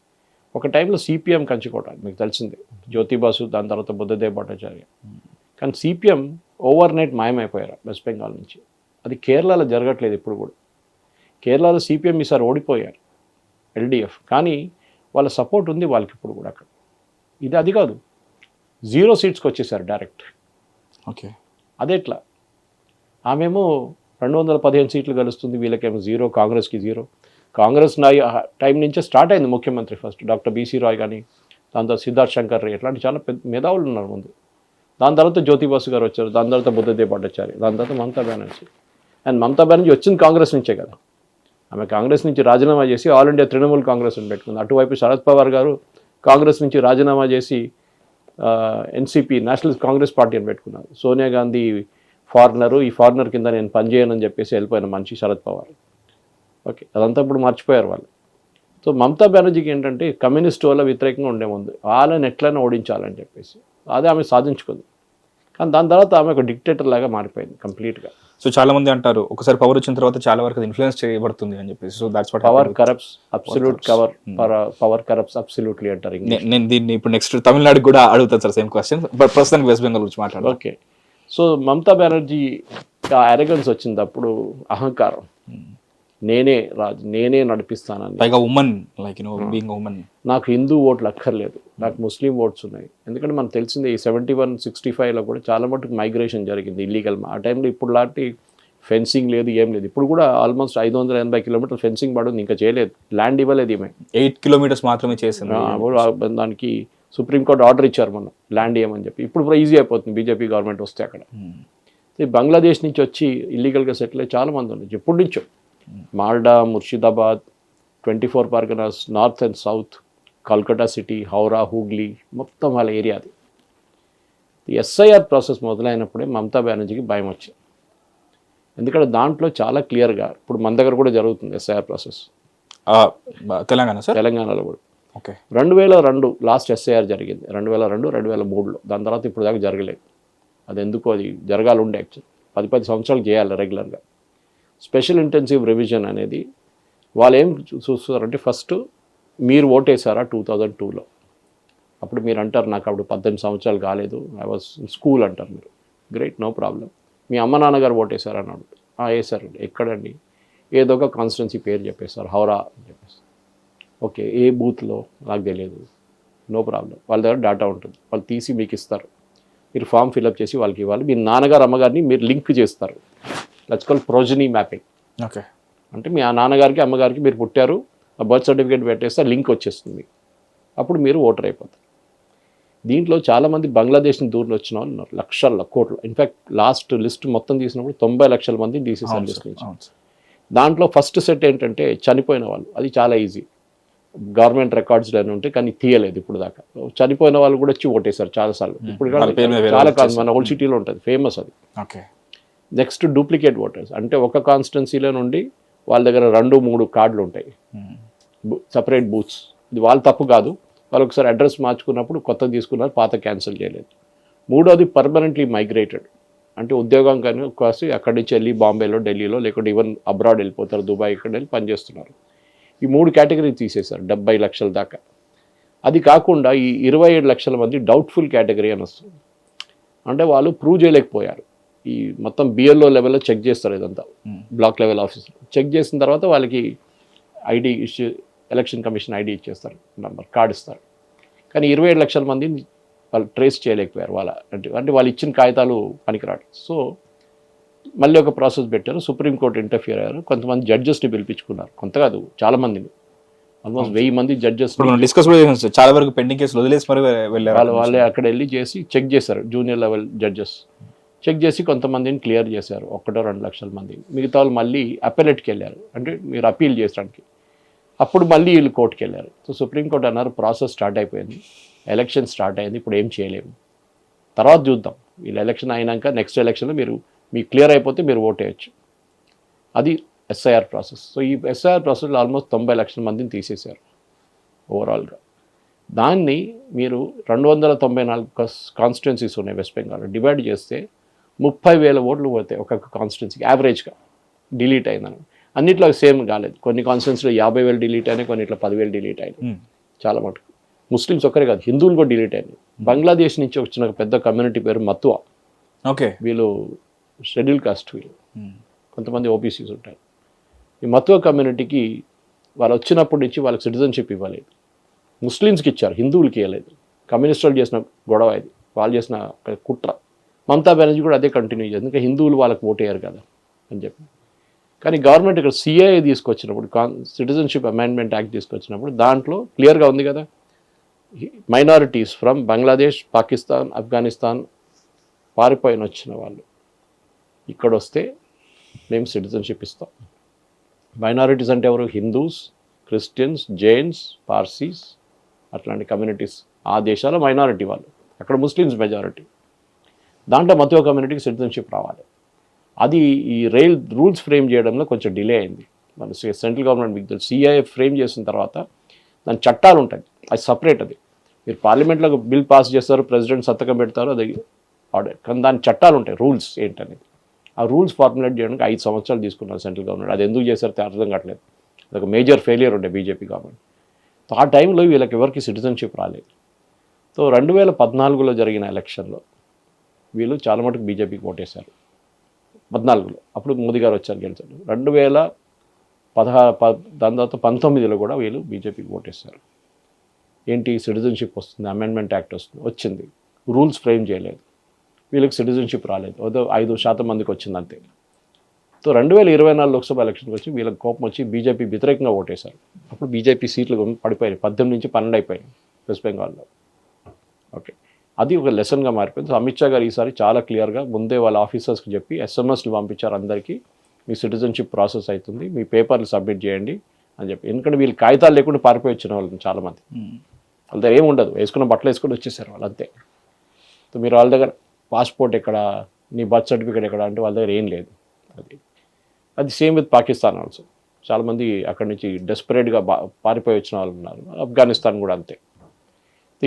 ఒక టైంలో సిపిఎం కంచుకోవడానికి మీకు తెలిసిందే, జ్యోతిబాసు, దాని తర్వాత బుద్ధదేవ్ భట్టాచార్య. కానీ సిపిఎం ఓవర్ నైట్ మాయమైపోయారు వెస్ట్ బెంగాల్ నుంచి. అది కేరళలో జరగట్లేదు ఇప్పుడు కూడా. కేరళలో సిపిఎం ఈసారి ఓడిపోయారు ఎల్డిఎఫ్, కానీ వాళ్ళ సపోర్ట్ ఉంది వాళ్ళకి ఇప్పుడు కూడా అక్కడ. ఇది అది కాదు, 0 సీట్స్కి వచ్చేసారు డైరెక్ట్. ఓకే, అదెట్లా? ఆమెమో 215 సీట్లు గెలుస్తుంది, వీళ్ళకేమో 0, కాంగ్రెస్కి 0. కాంగ్రెస్ టైం నుంచే స్టార్ట్ అయింది ముఖ్యమంత్రి ఫస్ట్ డాక్టర్ బీసీ రాయ్ కానీ, దాని తర్వాత సిద్ధార్థ్ శంకర్ రే, ఇట్లాంటి చాలా పెద్ద మేధావులు ఉన్నారు ముందు. దాని తర్వాత జ్యోతిబాసు గారు వచ్చారు, దాని తర్వాత బుద్ధదేవ్ భట్టాచార్య, దాని తర్వాత మమతా బెనర్జీ. అండ్ మమతా బెనర్జీ వచ్చింది కాంగ్రెస్ నుంచే కదా. ఆమె కాంగ్రెస్ నుంచి రాజీనామా చేసి ఆల్ ఇండియా తృణమూల్ కాంగ్రెస్ని పెట్టుకుంది. అటువైపు శరద్ పవార్ గారు కాంగ్రెస్ నుంచి రాజీనామా చేసి ఎన్సీపీ నేషనల్ కాంగ్రెస్ పార్టీ అని పెట్టుకున్నారు. సోనియా గాంధీ ఫారినరు, ఈ ఫారినర్ కింద నేను పనిచేయనని చెప్పేసి వెళ్ళిపోయిన మనిషి శరద్ పవార్. ఓకే, అదంతా ఇప్పుడు మర్చిపోయారు వాళ్ళు. సో మమతా బెనర్జీకి ఏంటంటే కమ్యూనిస్ట్ వాళ్ళ వ్యతిరేకంగా ఉండే ముందు వాళ్ళని ఎట్లయినా ఓడించాలని చెప్పేసి అదే ఆమె సాధించుకుంది. కానీ దాని తర్వాత ఆమె ఒక డిక్టేటర్ లాగా మారిపోయింది కంప్లీట్గా. సో చాలా మంది అంటారు ఒకసారి పవర్ వచ్చిన తర్వాత చాలా వరకు ఇన్ఫ్లుయెన్స్ చేయబడుతుంది అని చెప్పేసి. So that's watt power corrupts absolute power corrupts absolutely అంటారు. నేను దీన్ని ఇప్పుడు నెక్స్ట్ తమిళనాడుకి కూడా అడుగుతాను సార్ సేమ్ క్వశ్చన్, బట్ ప్రస్తుతానికి వెస్ట్ బెంగాల్ గురించి మాట్లాడాలి. ఓకే, సో మమతా బెనర్జీ ఆ అరగన్స్ వచ్చింది అప్పుడు, అహంకారం, నేనే రాజు, నేనే నడిపిస్తానని. పైగా women, like you know being women. నాకు హిందూ ఓట్లు అక్కర్లేదు, నాకు ముస్లిం ఓట్స్ ఉన్నాయి. ఎందుకంటే మనకు తెలిసిందే ఈ 71-65లో కూడా చాలా మటుకు మైగ్రేషన్ జరిగింది ఇల్లీగల్. ఆ టైంలో ఇప్పుడు లాంటి ఫెన్సింగ్ లేదు, ఏం లేదు. ఇప్పుడు కూడా ఆల్మోస్ట్ 580 కిలోమీటర్లు ఫెన్సింగ్ పడుతుంది, ఇంకా చేయలేదు, ల్యాండ్ ఇవ్వలేదు ఈమె. 8 kilometers మాత్రమే చేసింది. దానికి సుప్రీంకోర్టు ఆర్డర్ ఇచ్చారు మనం ల్యాండ్ ఇవ్వమని చెప్పి. ఇప్పుడు కూడా ఈజీ అయిపోతుంది బీజేపీ గవర్నమెంట్ వస్తే. అక్కడ బంగ్లాదేశ్ నుంచి వచ్చి ఇల్లీగల్గా సెటిల్ అయ్యి చాలా మంది ఉన్నారు ఎప్పటి నుంచో. Malda, Murshidabad, 24 Parganas, north and south, Calcutta city, Howrah, Hooghly, మొత్తం వాళ్ళ ఏరియా అది. ఎస్ఐఆర్ ప్రాసెస్ మొదలైనప్పుడే మమతా బెనర్జీకి భయం వచ్చింది. ఎందుకంటే దాంట్లో చాలా క్లియర్గా, ఇప్పుడు మన దగ్గర కూడా జరుగుతుంది ఎస్ఐఆర్ ప్రాసెస్ తెలంగాణ సార్, తెలంగాణలో కూడా. ఓకే, 2002 లాస్ట్ ఎస్ఐఆర్ జరిగింది, 2002, 2003లో. దాని తర్వాత ఇప్పుడు దాకా జరగలేదు. అది ఎందుకు, అది జరగాలి ఉండే యాక్చువల్ 10 సంవత్సరాలు చేయాలి రెగ్యులర్గా. స్పెషల్ ఇంటెన్సివ్ రివిజన్ అనేది వాళ్ళు ఏం చూస్తారంటే, ఫస్ట్ మీరు ఓటేసారా 2002లో, అప్పుడు మీరు అంటారు నాకు అప్పుడు 18 సంవత్సరాలు కాలేదు, ఐ వాజ్ స్కూల్ అంటారు మీరు. Great, no problem. మీ అమ్మ నాన్నగారు ఓటేసారా అని అడుగుతారు. వేసారండి. ఎక్కడండి? ఏదో ఒక కాన్స్టిట్యున్సీ పేరు చెప్పేస్తారు, హౌరా అని చెప్పేసి. ఓకే, ఏ బూత్లో నాకు తెలియదు, నో ప్రాబ్లం. వాళ్ళ దగ్గర డేటా ఉంటుంది, వాళ్ళు తీసి మీకు ఇస్తారు. మీరు ఫామ్ ఫిల్అప్ చేసి వాళ్ళకి ఇవ్వాలి. మీ నాన్నగారు అమ్మగారిని మీరు లింక్ చేస్తారు, that's called progeny mapping. Okay, అంటే మీ ఆ నాన్నగారికి అమ్మగారికి మీరు పుట్టారు, ఆ బర్త్ సర్టిఫికేట్ పెట్టేస్తే లింక్ వచ్చేస్తుంది మీకు, అప్పుడు మీరు ఓటర్ అయిపోతారు. దీంట్లో చాలామంది బంగ్లాదేశ్ నుంచి దూరం వచ్చిన వాళ్ళు ఉన్నారు, లక్షల కోట్లు. ఇన్ఫ్యాక్ట్ లాస్ట్ లిస్ట్ మొత్తం తీసినప్పుడు 90 లక్షల మందిని తీసేసారు లిస్ట్ నుంచి. దాంట్లో ఫస్ట్ సెట్ ఏంటంటే చనిపోయిన వాళ్ళు, అది చాలా ఈజీ, గవర్నమెంట్ రికార్డ్స్లో ఉంటే, కానీ తీయలేదు ఇప్పుడు దాకా. చనిపోయిన వాళ్ళు కూడా వచ్చి ఓటేశారు చాలాసార్లు. ఇప్పుడు చాలా కాదు, మన ఓల్డ్ సిటీలో ఉంటుంది, ఫేమస్ అది. ఓకే, నెక్స్ట్ డూప్లికేట్ ఓటర్స్, అంటే ఒక కాన్స్టిట్యున్సీలో నుండి వాళ్ళ దగ్గర 2-3 కార్డులు ఉంటాయి, సపరేట్ బూత్స్. ఇది వాళ్ళ తప్పు కాదు, వాళ్ళు ఒకసారి అడ్రస్ మార్చుకున్నప్పుడు కొత్త తీసుకున్నారు, పాత క్యాన్సిల్ చేయలేదు. మూడోది పర్మనెంట్లీ మైగ్రేటెడ్, అంటే ఉద్యోగం కానీ కాసి అక్కడి నుంచి వెళ్ళి బాంబేలో, ఢిల్లీలో, లేకుంటే ఈవెన్ అబ్రాడ్ వెళ్ళిపోతారు, దుబాయ్, ఇక్కడ వెళ్ళి పనిచేస్తున్నారు. ఈ 3 కేటగిరీ తీసేశారు, 70 లక్షల దాకా. అది కాకుండా ఈ 27 లక్షల మంది డౌట్ఫుల్ కేటగిరీ అని వస్తుంది. అంటే వాళ్ళు ప్రూవ్ చేయలేకపోయారు. ఈ మొత్తం బిఎల్ఓ లెవెల్లో చెక్ చేస్తారు, ఇదంతా బ్లాక్ లెవెల్ ఆఫీసర్ చెక్ చేసిన తర్వాత వాళ్ళకి ID issue, election commission ID ఇచ్చేస్తారు, నంబర్ కార్డు ఇస్తారు. కానీ 27 లక్షల మందిని వాళ్ళు ట్రేస్ చేయలేకపోయారు. అంటే వాళ్ళు ఇచ్చిన కాగితాలు పనికిరాడు. సో మళ్ళీ ఒక ప్రాసెస్ పెట్టారు, సుప్రీంకోర్టు ఇంటర్ఫియర్ అయ్యారు. కొంతమంది జడ్జెస్ని పిలిపించుకున్నారు, కొంత కాదు చాలా మందిని, ఆల్మోస్ట్ 1000 మంది జడ్జెస్. చాలా వరకు పెండింగ్ కేసులు వదిలేసి మరి వెళ్ళారు. వాళ్ళే అక్కడ వెళ్ళి చేసి చెక్ చేశారు, జూనియర్ లెవెల్ జడ్జెస్ చెక్ చేసి కొంతమందిని క్లియర్ చేశారు, 1-2 లక్షల మంది. మిగతా వాళ్ళు మళ్ళీ అపెలేట్కి వెళ్ళారు, అంటే మీరు అప్పీల్ చేయడానికి. అప్పుడు మళ్ళీ వీళ్ళు కోర్టుకి వెళ్ళారు. సో సుప్రీంకోర్టు అన్నారు ప్రాసెస్ స్టార్ట్ అయిపోయింది, ఎలక్షన్ స్టార్ట్ అయింది, ఇప్పుడు ఏం చేయలేము, తర్వాత చూద్దాం, వీళ్ళు ఎలక్షన్ అయినాక నెక్స్ట్ ఎలక్షన్లో మీకు క్లియర్ అయిపోతే మీరు ఓట్ వేయచ్చు. అది ఎస్ఐఆర్ ప్రాసెస్. సో ఈ ఎస్ఐఆర్ ప్రాసెస్లో ఆల్మోస్ట్ 90 లక్షల మందిని తీసేశారు ఓవరాల్గా. దాన్ని మీరు 294 కాన్స్టిట్యున్సీస్ ఉన్నాయి వెస్ట్ బెంగాల్, డివైడ్ చేస్తే 30,000 ఓట్లు పోతాయి ఒక్కొక్క కాన్స్టిట్యున్సీకి యావరేజ్గా. డిలీట్ అయిందని అన్నిట్లో సేమ్ కాలేదు, కొన్ని కాన్స్టిట్యున్సీలో 50,000 డిలీట్ అయినాయి, కొన్నిట్లో 10,000 డిలీట్ అయినాయి. చాలా మటుకు ముస్లిమ్స్ ఒక్కరే కాదు, హిందువులు కూడా డిలీట్ అయినాయి. బంగ్లాదేశ్ నుంచి వచ్చిన ఒక పెద్ద కమ్యూనిటీ పేరు మత్వా. ఓకే, వీళ్ళు షెడ్యూల్ కాస్ట్, వీళ్ళు కొంతమంది ఓబీసీస్ ఉంటారు. ఈ మత్వా కమ్యూనిటీకి వాళ్ళు వచ్చినప్పటి నుంచి వాళ్ళకి సిటిజన్షిప్ ఇవ్వలేదు, ముస్లిమ్స్కి ఇచ్చారు, హిందువులకి ఇవ్వలేదు. కమ్యూనిస్ట్ వాళ్ళు చేసిన గొడవ ఇది, వాళ్ళు చేసిన కుట్ర. మమతా బెనర్జీ కూడా అదే కంటిన్యూ చేస్తుంది, ఇంకా హిందువులు వాళ్ళకి ఓటేయారు కదా అని చెప్పి. కానీ గవర్నమెంట్ ఇక్కడ సిఏఏ తీసుకొచ్చినప్పుడు, సిటిజన్షిప్ అమెండ్మెంట్ యాక్ట్ తీసుకొచ్చినప్పుడు దాంట్లో క్లియర్గా ఉంది కదా, మైనారిటీస్ ఫ్రమ్ బంగ్లాదేశ్, పాకిస్తాన్, ఆఫ్ఘనిస్తాన్ పారిపోయిన వచ్చిన వాళ్ళు ఇక్కడ వస్తే మేము సిటిజన్షిప్ ఇస్తాం. మైనారిటీస్ అంటే ఎవరు? హిందూస్, క్రిస్టియన్స్, జైన్స్, పార్సీస్, అట్లాంటి కమ్యూనిటీస్. ఆ దేశాల మైనారిటీ వాళ్ళు, అక్కడ ముస్లిమ్స్ మెజారిటీ. దాంట్లో మత్వా కమ్యూనిటీకి సిటిజన్షిప్ రావాలి. అది ఈ రూల్స్ ఫ్రేమ్ చేయడంలో కొంచెం డిలే అయింది. మన సెంట్రల్ గవర్నమెంట్ మీకు తెలుసు సిఐఏ ఫ్రేమ్ చేసిన తర్వాత దాని చట్టాలు ఉంటాయి, అది సపరేట్. అది మీరు పార్లమెంట్లో బిల్ పాస్ చేస్తారు, ప్రెసిడెంట్ సంతకం పెడతారు, అది ఆర్డర్. కానీ దాని చట్టాలు ఉంటాయి, రూల్స్ ఏంటనేది. ఆ రూల్స్ ఫార్ములేట్ చేయడానికి 5 సంవత్సరాలు తీసుకున్నారు సెంట్రల్ గవర్నమెంట్. అది ఎందుకు చేశారో అర్థం కావట్లేదు. అదొక మేజర్ ఫెయిలియర్ ఉండే బీజేపీ గవర్నమెంట్. సో ఆ టైంలో వీళ్ళకి ఎవరికి సిటిజన్షిప్ రాలేదు. సో 2014లో జరిగిన ఎలక్షన్లో వీళ్ళు చాలా మటుకు బీజేపీకి ఓటేశారు. 14లో అప్పుడు మోదీ గారు వచ్చారు, గెలిచారు. 2016 దాని తర్వాత 19లో కూడా వీళ్ళు బీజేపీకి ఓటేశారు. ఏంటి, సిటిజన్షిప్ వస్తుంది, అమెండ్మెంట్ యాక్ట్ వచ్చింది, రూల్స్ ఫ్రేమ్ చేయలేదు, వీళ్ళకి సిటిజన్షిప్ రాలేదు, అదో 5% మందికి వచ్చింది అంతే. సో 2024 లోక్సభ ఎలక్షన్కి వచ్చి వీళ్ళకి కోపం వచ్చి బీజేపీ వ్యతిరేకంగా ఓటేశారు. అప్పుడు బీజేపీ సీట్లు పడిపోయాయి, 18 నుంచి 12 అయిపోయాయి వెస్ట్ బెంగాల్లో. ఓకే, అది ఒక లెసన్గా మారిపోయింది. సో అమిత్ షా గారు ఈసారి చాలా క్లియర్గా ముందే వాళ్ళ ఆఫీసర్స్కి చెప్పి ఎస్ఎంఎస్లు పంపించారు అందరికీ, మీ సిటిజన్షిప్ ప్రాసెస్ అవుతుంది, మీ పేపర్లు సబ్మిట్ చేయండి అని చెప్పి. ఎందుకంటే వీళ్ళు కాగితాలు లేకుండా పారిపోయి వచ్చిన వాళ్ళు చాలామంది, వాళ్ళ దగ్గర ఏమి ఉండదు, వేసుకున్న బట్టలు వేసుకొని వచ్చేసారు వాళ్ళు అంతే. సో మీరు వాళ్ళ దగ్గర పాస్పోర్ట్ ఎక్కడ, నీ బర్త్ సర్టిఫికేట్ ఎక్కడ అంటే వాళ్ళ దగ్గర ఏం లేదు. అది సేమ్ విత్ పాకిస్తాన్ ఆల్సో. చాలామంది అక్కడి నుంచి డెస్పరేట్గా పారిపోయి వచ్చిన వాళ్ళు ఉన్నారు, ఆఫ్ఘనిస్తాన్ కూడా అంతే.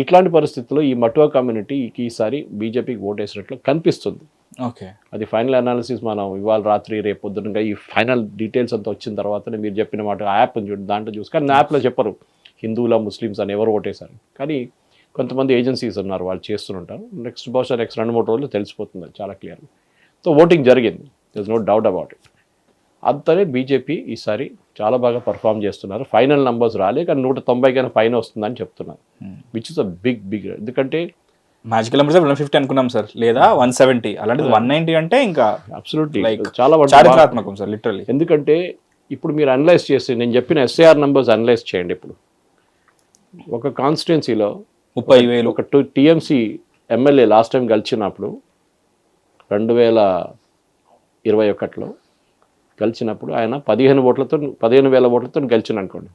ఇట్లాంటి పరిస్థితుల్లో ఈ మటువా కమ్యూనిటీకి ఈసారి బీజేపీకి ఓటేసినట్లు కనిపిస్తుంది. ఓకే, అది ఫైనల్ అనాలిసిస్ మనం ఇవాళ రాత్రి రేపు పొద్దునగా ఈ ఫైనల్ డీటెయిల్స్ అంతా వచ్చిన తర్వాతనే మీరు చెప్పిన మాట యాప్ చూడండి, దాంట్లో చూసి. కానీ యాప్లో చెప్పరు హిందువుల ముస్లిమ్స్ అని ఎవరు ఓటేశారు. కానీ కొంతమంది ఏజెన్సీస్ ఉన్నారు, వాళ్ళు చేస్తుంటారు. బహుశా నెక్స్ట్ 2-3 రోజులు తెలిసిపోతుంది చాలా క్లియర్గా. సో ఓటింగ్ జరిగింది, there is no doubt about it. అంతనే బీజేపీ ఈసారి చాలా బాగా పర్ఫామ్ చేస్తున్నారు. ఫైనల్ నంబర్స్ రాలే, కానీ 190 కన్నా పైన వస్తుందని చెప్తున్నారు, విచ్ ఇస్ అ బిగ్. ఎందుకంటే మ్యాజికల్ నెంబర్స్ 150 అనుకున్నాం సార్, లేదా 170, అలాంటిది 190 అంటే ఇంకా అబ్సల్యూట్లీ లైక్ చాలా చారిత్రాత్మకం సార్ లిటరల్లీ. ఎందుకంటే ఇప్పుడు మీరు అనలైజ్ చేసి నేను చెప్పిన ఎస్ఐఆర్ నంబర్స్ అనలైజ్ చేయండి. ఇప్పుడు ఒక కాన్స్టిట్యున్సీలో 30,000 ఒక టీఎంసీ ఎమ్మెల్యే లాస్ట్ టైం గెలిచినప్పుడు 2021లో గెలిచినప్పుడు ఆయన 15,000 ఓట్లతో గెలిచిన అనుకోండి.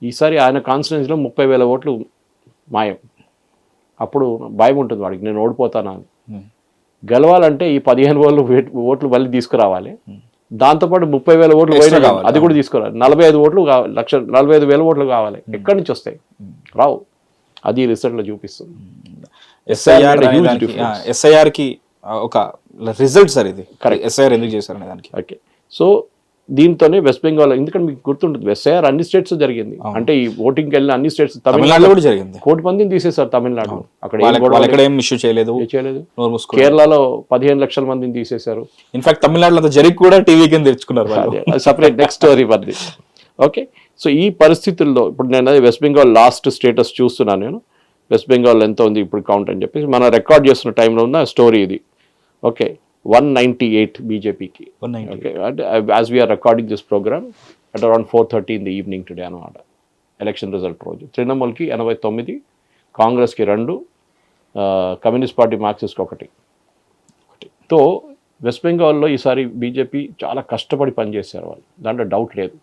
ఈసారి ఆయన కాన్స్టిట్యున్సీలో 30,000 ఓట్లు మాయం. అప్పుడు భయం ఉంటుంది వాడికి, నేను ఓడిపోతానా అని. గెలవాలంటే ఈ 15,000 ఓట్లు మళ్ళీ తీసుకురావాలి, దాంతోపాటు 30,000 ఓట్లు పోయినా కావాలి, అది కూడా తీసుకురావాలి. 45 ఓట్లు కావాలి, 45,000 ఓట్లు కావాలి. ఎక్కడి నుంచి వస్తాయి? రావు. అది రిజల్ట్లో చూపిస్తుంది. ఎస్ఐఆర్కి ఒక రిజల్ట్ సార్ ఇది. కరెక్ట్, ఎస్ఐఆర్ ఎందుకు చేశారు అనే దానికి. ఓకే, సో దీంతోనే వెస్ట్ బెంగాల్, ఎందుకంటే మీకు గుర్తుంటుంది ఎస్ఐఆర్ అన్ని స్టేట్స్ జరిగింది. అంటే ఈ ఓటింగ్కి వెళ్ళిన అన్ని స్టేట్స్, తమిళనాడులో కూడా జరిగింది. 1 కోటి మందిని తీసేశారు తమిళనాడు. అక్కడ ఏం ఇష్యూ చేయలేదు. కేరళలో 15 లక్షల మందిని తీసేశారు. ఇన్ఫాక్ట్ తమిళనాడులో జరిగి కూడా టీవీ కింద తెచ్చుకున్నారు. సపరేట్ నెక్స్ట్ స్టోరీ పది. ఓకే, సో ఈ పరిస్థితుల్లో ఇప్పుడు నేను వెస్ట్ బెంగాల్ లాస్ట్ స్టేటస్ చూస్తున్నాను. నేను వెస్ట్ బెంగాల్ ఎంత ఉంది ఇప్పుడు కౌంట్ అని చెప్పేసి మనం రికార్డ్ చేస్తున్న టైంలో ఉన్న స్టోరీ ఇది. ఓకే, 198 బీజేపీకి. ఓకే, అంటే as we're recording this program at around 4:30 in the evening today అనమాట, ఎలక్షన్ రిజల్ట్ రోజు. తృణమూల్కి 89, కాంగ్రెస్కి 2, కమ్యూనిస్ట్ పార్టీ మార్క్సిస్ట్కి 1. తో వెస్ట్ బెంగాల్లో ఈసారి బీజేపీ చాలా కష్టపడి పనిచేశారు వాళ్ళు, దాంట్లో డౌట్ లేదు.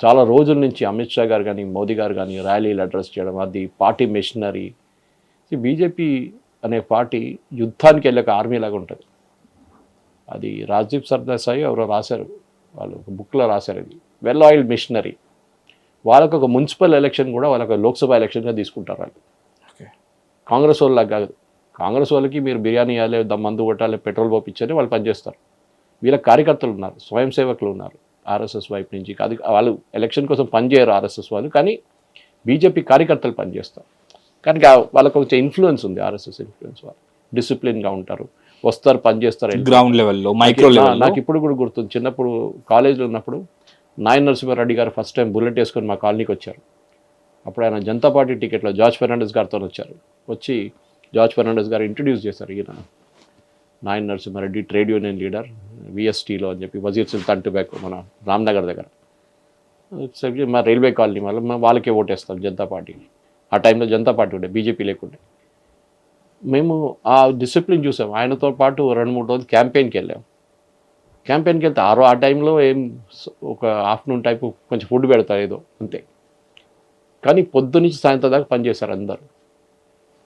చాలా రోజుల నుంచి అమిత్ షా గారు కానీ మోదీ గారు కానీ ర్యాలీలు అడ్రస్ చేయడం, అది పార్టీ మెషినరీ. బీజేపీ అనే పార్టీ యుద్ధానికి వెళ్ళక ఆర్మీ లాగా ఉంటుంది. అది రాజీవ్ సర్దేశాయి ఎవరో రాశారు, వాళ్ళు ఒక బుక్లో రాశారు, ఇది వెల్ ఆయిల్డ్ మిషనరీ. వాళ్ళకు ఒక మున్సిపల్ ఎలక్షన్ కూడా వాళ్ళకి లోక్సభ ఎలక్షన్గా తీసుకుంటారు వాళ్ళు. కాంగ్రెస్ వాళ్ళకి కాదు. కాంగ్రెస్ వాళ్ళకి మీరు బిర్యానీ ఇవ్వాలి, మందు కొట్టాలి, పెట్రోల్ పోపించాలి, వాళ్ళు పనిచేస్తారు. వీళ్ళ కార్యకర్తలు ఉన్నారు, స్వయం సేవకులు ఉన్నారు ఆర్ఎస్ఎస్ వైపు నుంచి. అది వాళ్ళు ఎలక్షన్ కోసం పనిచేయరు ఆర్ఎస్ఎస్ వాళ్ళు, కానీ బీజేపీ కార్యకర్తలు పనిచేస్తారు. కానీ వాళ్ళకు కొంచెం ఇన్ఫ్లుయెన్స్ ఉంది, ఆర్ఎస్ఎస్ ఇన్ఫ్లుయెన్స్. వాళ్ళు డిసిప్లిన్గా ఉంటారు, వస్తారు, పనిచేస్తారు గ్రౌండ్ లెవెల్లో, మైక్రో లెవెల్. నాకు ఇప్పుడు కూడా గుర్తుంది, చిన్నప్పుడు కాలేజీలో ఉన్నప్పుడు నాయన్ నరసింహారెడ్డి గారు ఫస్ట్ టైం బుల్లెట్ వేసుకొని మా కాలనీకి వచ్చారు. అప్పుడు ఆయన జనతా పార్టీ టికెట్లో జార్జ్ ఫెర్నాండెస్ గారితో వచ్చారు. వచ్చి జార్జ్ ఫెర్నాండెస్ గారు ఇంట్రడ్యూస్ చేశారు, ఈయన Nayani Narasimhareddy trade union leader విఎస్టీలో అని చెప్పి, వజీర్ సుల్తాన్ టుబాకో మన రామ్నగర్ దగ్గర. మా రైల్వే కాలనీ వల్ల వాళ్ళకే ఓటేస్తాం జనతా పార్టీకి. ఆ టైంలో జనతా పార్టీ ఉండే, బీజేపీ లేకుండే. మేము ఆ డిసిప్లిన్ చూసాం. ఆయనతో పాటు 2-3 రోజులు క్యాంపెయిన్కి వెళ్ళాం. క్యాంపెయిన్కి వెళ్తే ఆ టైంలో ఏం ఒక ఆఫ్టర్నూన్ టైపు కొంచెం ఫుడ్ పెడతారు ఏదో అంతే, కానీ పొద్దు నుంచి సాయంత్రం దాకా పనిచేశారు అందరు.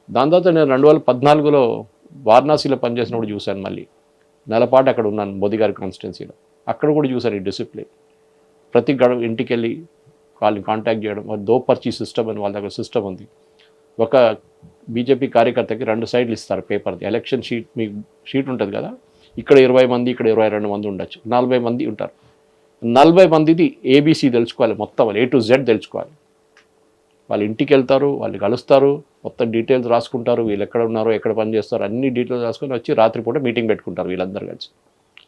దాని తర్వాత నేను 2014లో వారణాసిలో పనిచేసినప్పుడు చూశాను, మళ్ళీ నెలపాటు అక్కడ ఉన్నాను మోదీ గారి కాన్స్టిట్యున్సీలో. అక్కడ కూడా చూసారు ఈ డిసిప్లిన్. ప్రతి ఇంటికి వెళ్ళి వాళ్ళని కాంటాక్ట్ చేయడం, దోపర్చి సిస్టమ్ అని వాళ్ళ దగ్గర సిస్టమ్ ఉంది. ఒక బీజేపీ కార్యకర్తకి 2 సైడ్లు ఇస్తారు పేపర్ది. ఎలక్షన్ షీట్, మీకు షీట్ ఉంటుంది కదా, ఇక్కడ 20 మంది, ఇక్కడ 22 మంది ఉండొచ్చు, 40 మంది ఉంటారు. 40 మందిది ఏబీసీ తెలుసుకోవాలి, మొత్తం వాళ్ళు A to Z తెలుసుకోవాలి. వాళ్ళు ఇంటికి వెళ్తారు, వాళ్ళు కలుస్తారు, మొత్తం డీటెయిల్స్ రాసుకుంటారు, వీళ్ళు ఎక్కడ ఉన్నారో, ఎక్కడ పని చేస్తారో అన్ని డీటెయిల్స్ రాసుకొని వచ్చి రాత్రిపూట మీటింగ్ పెట్టుకుంటారు వీళ్ళందరూ కలిసి.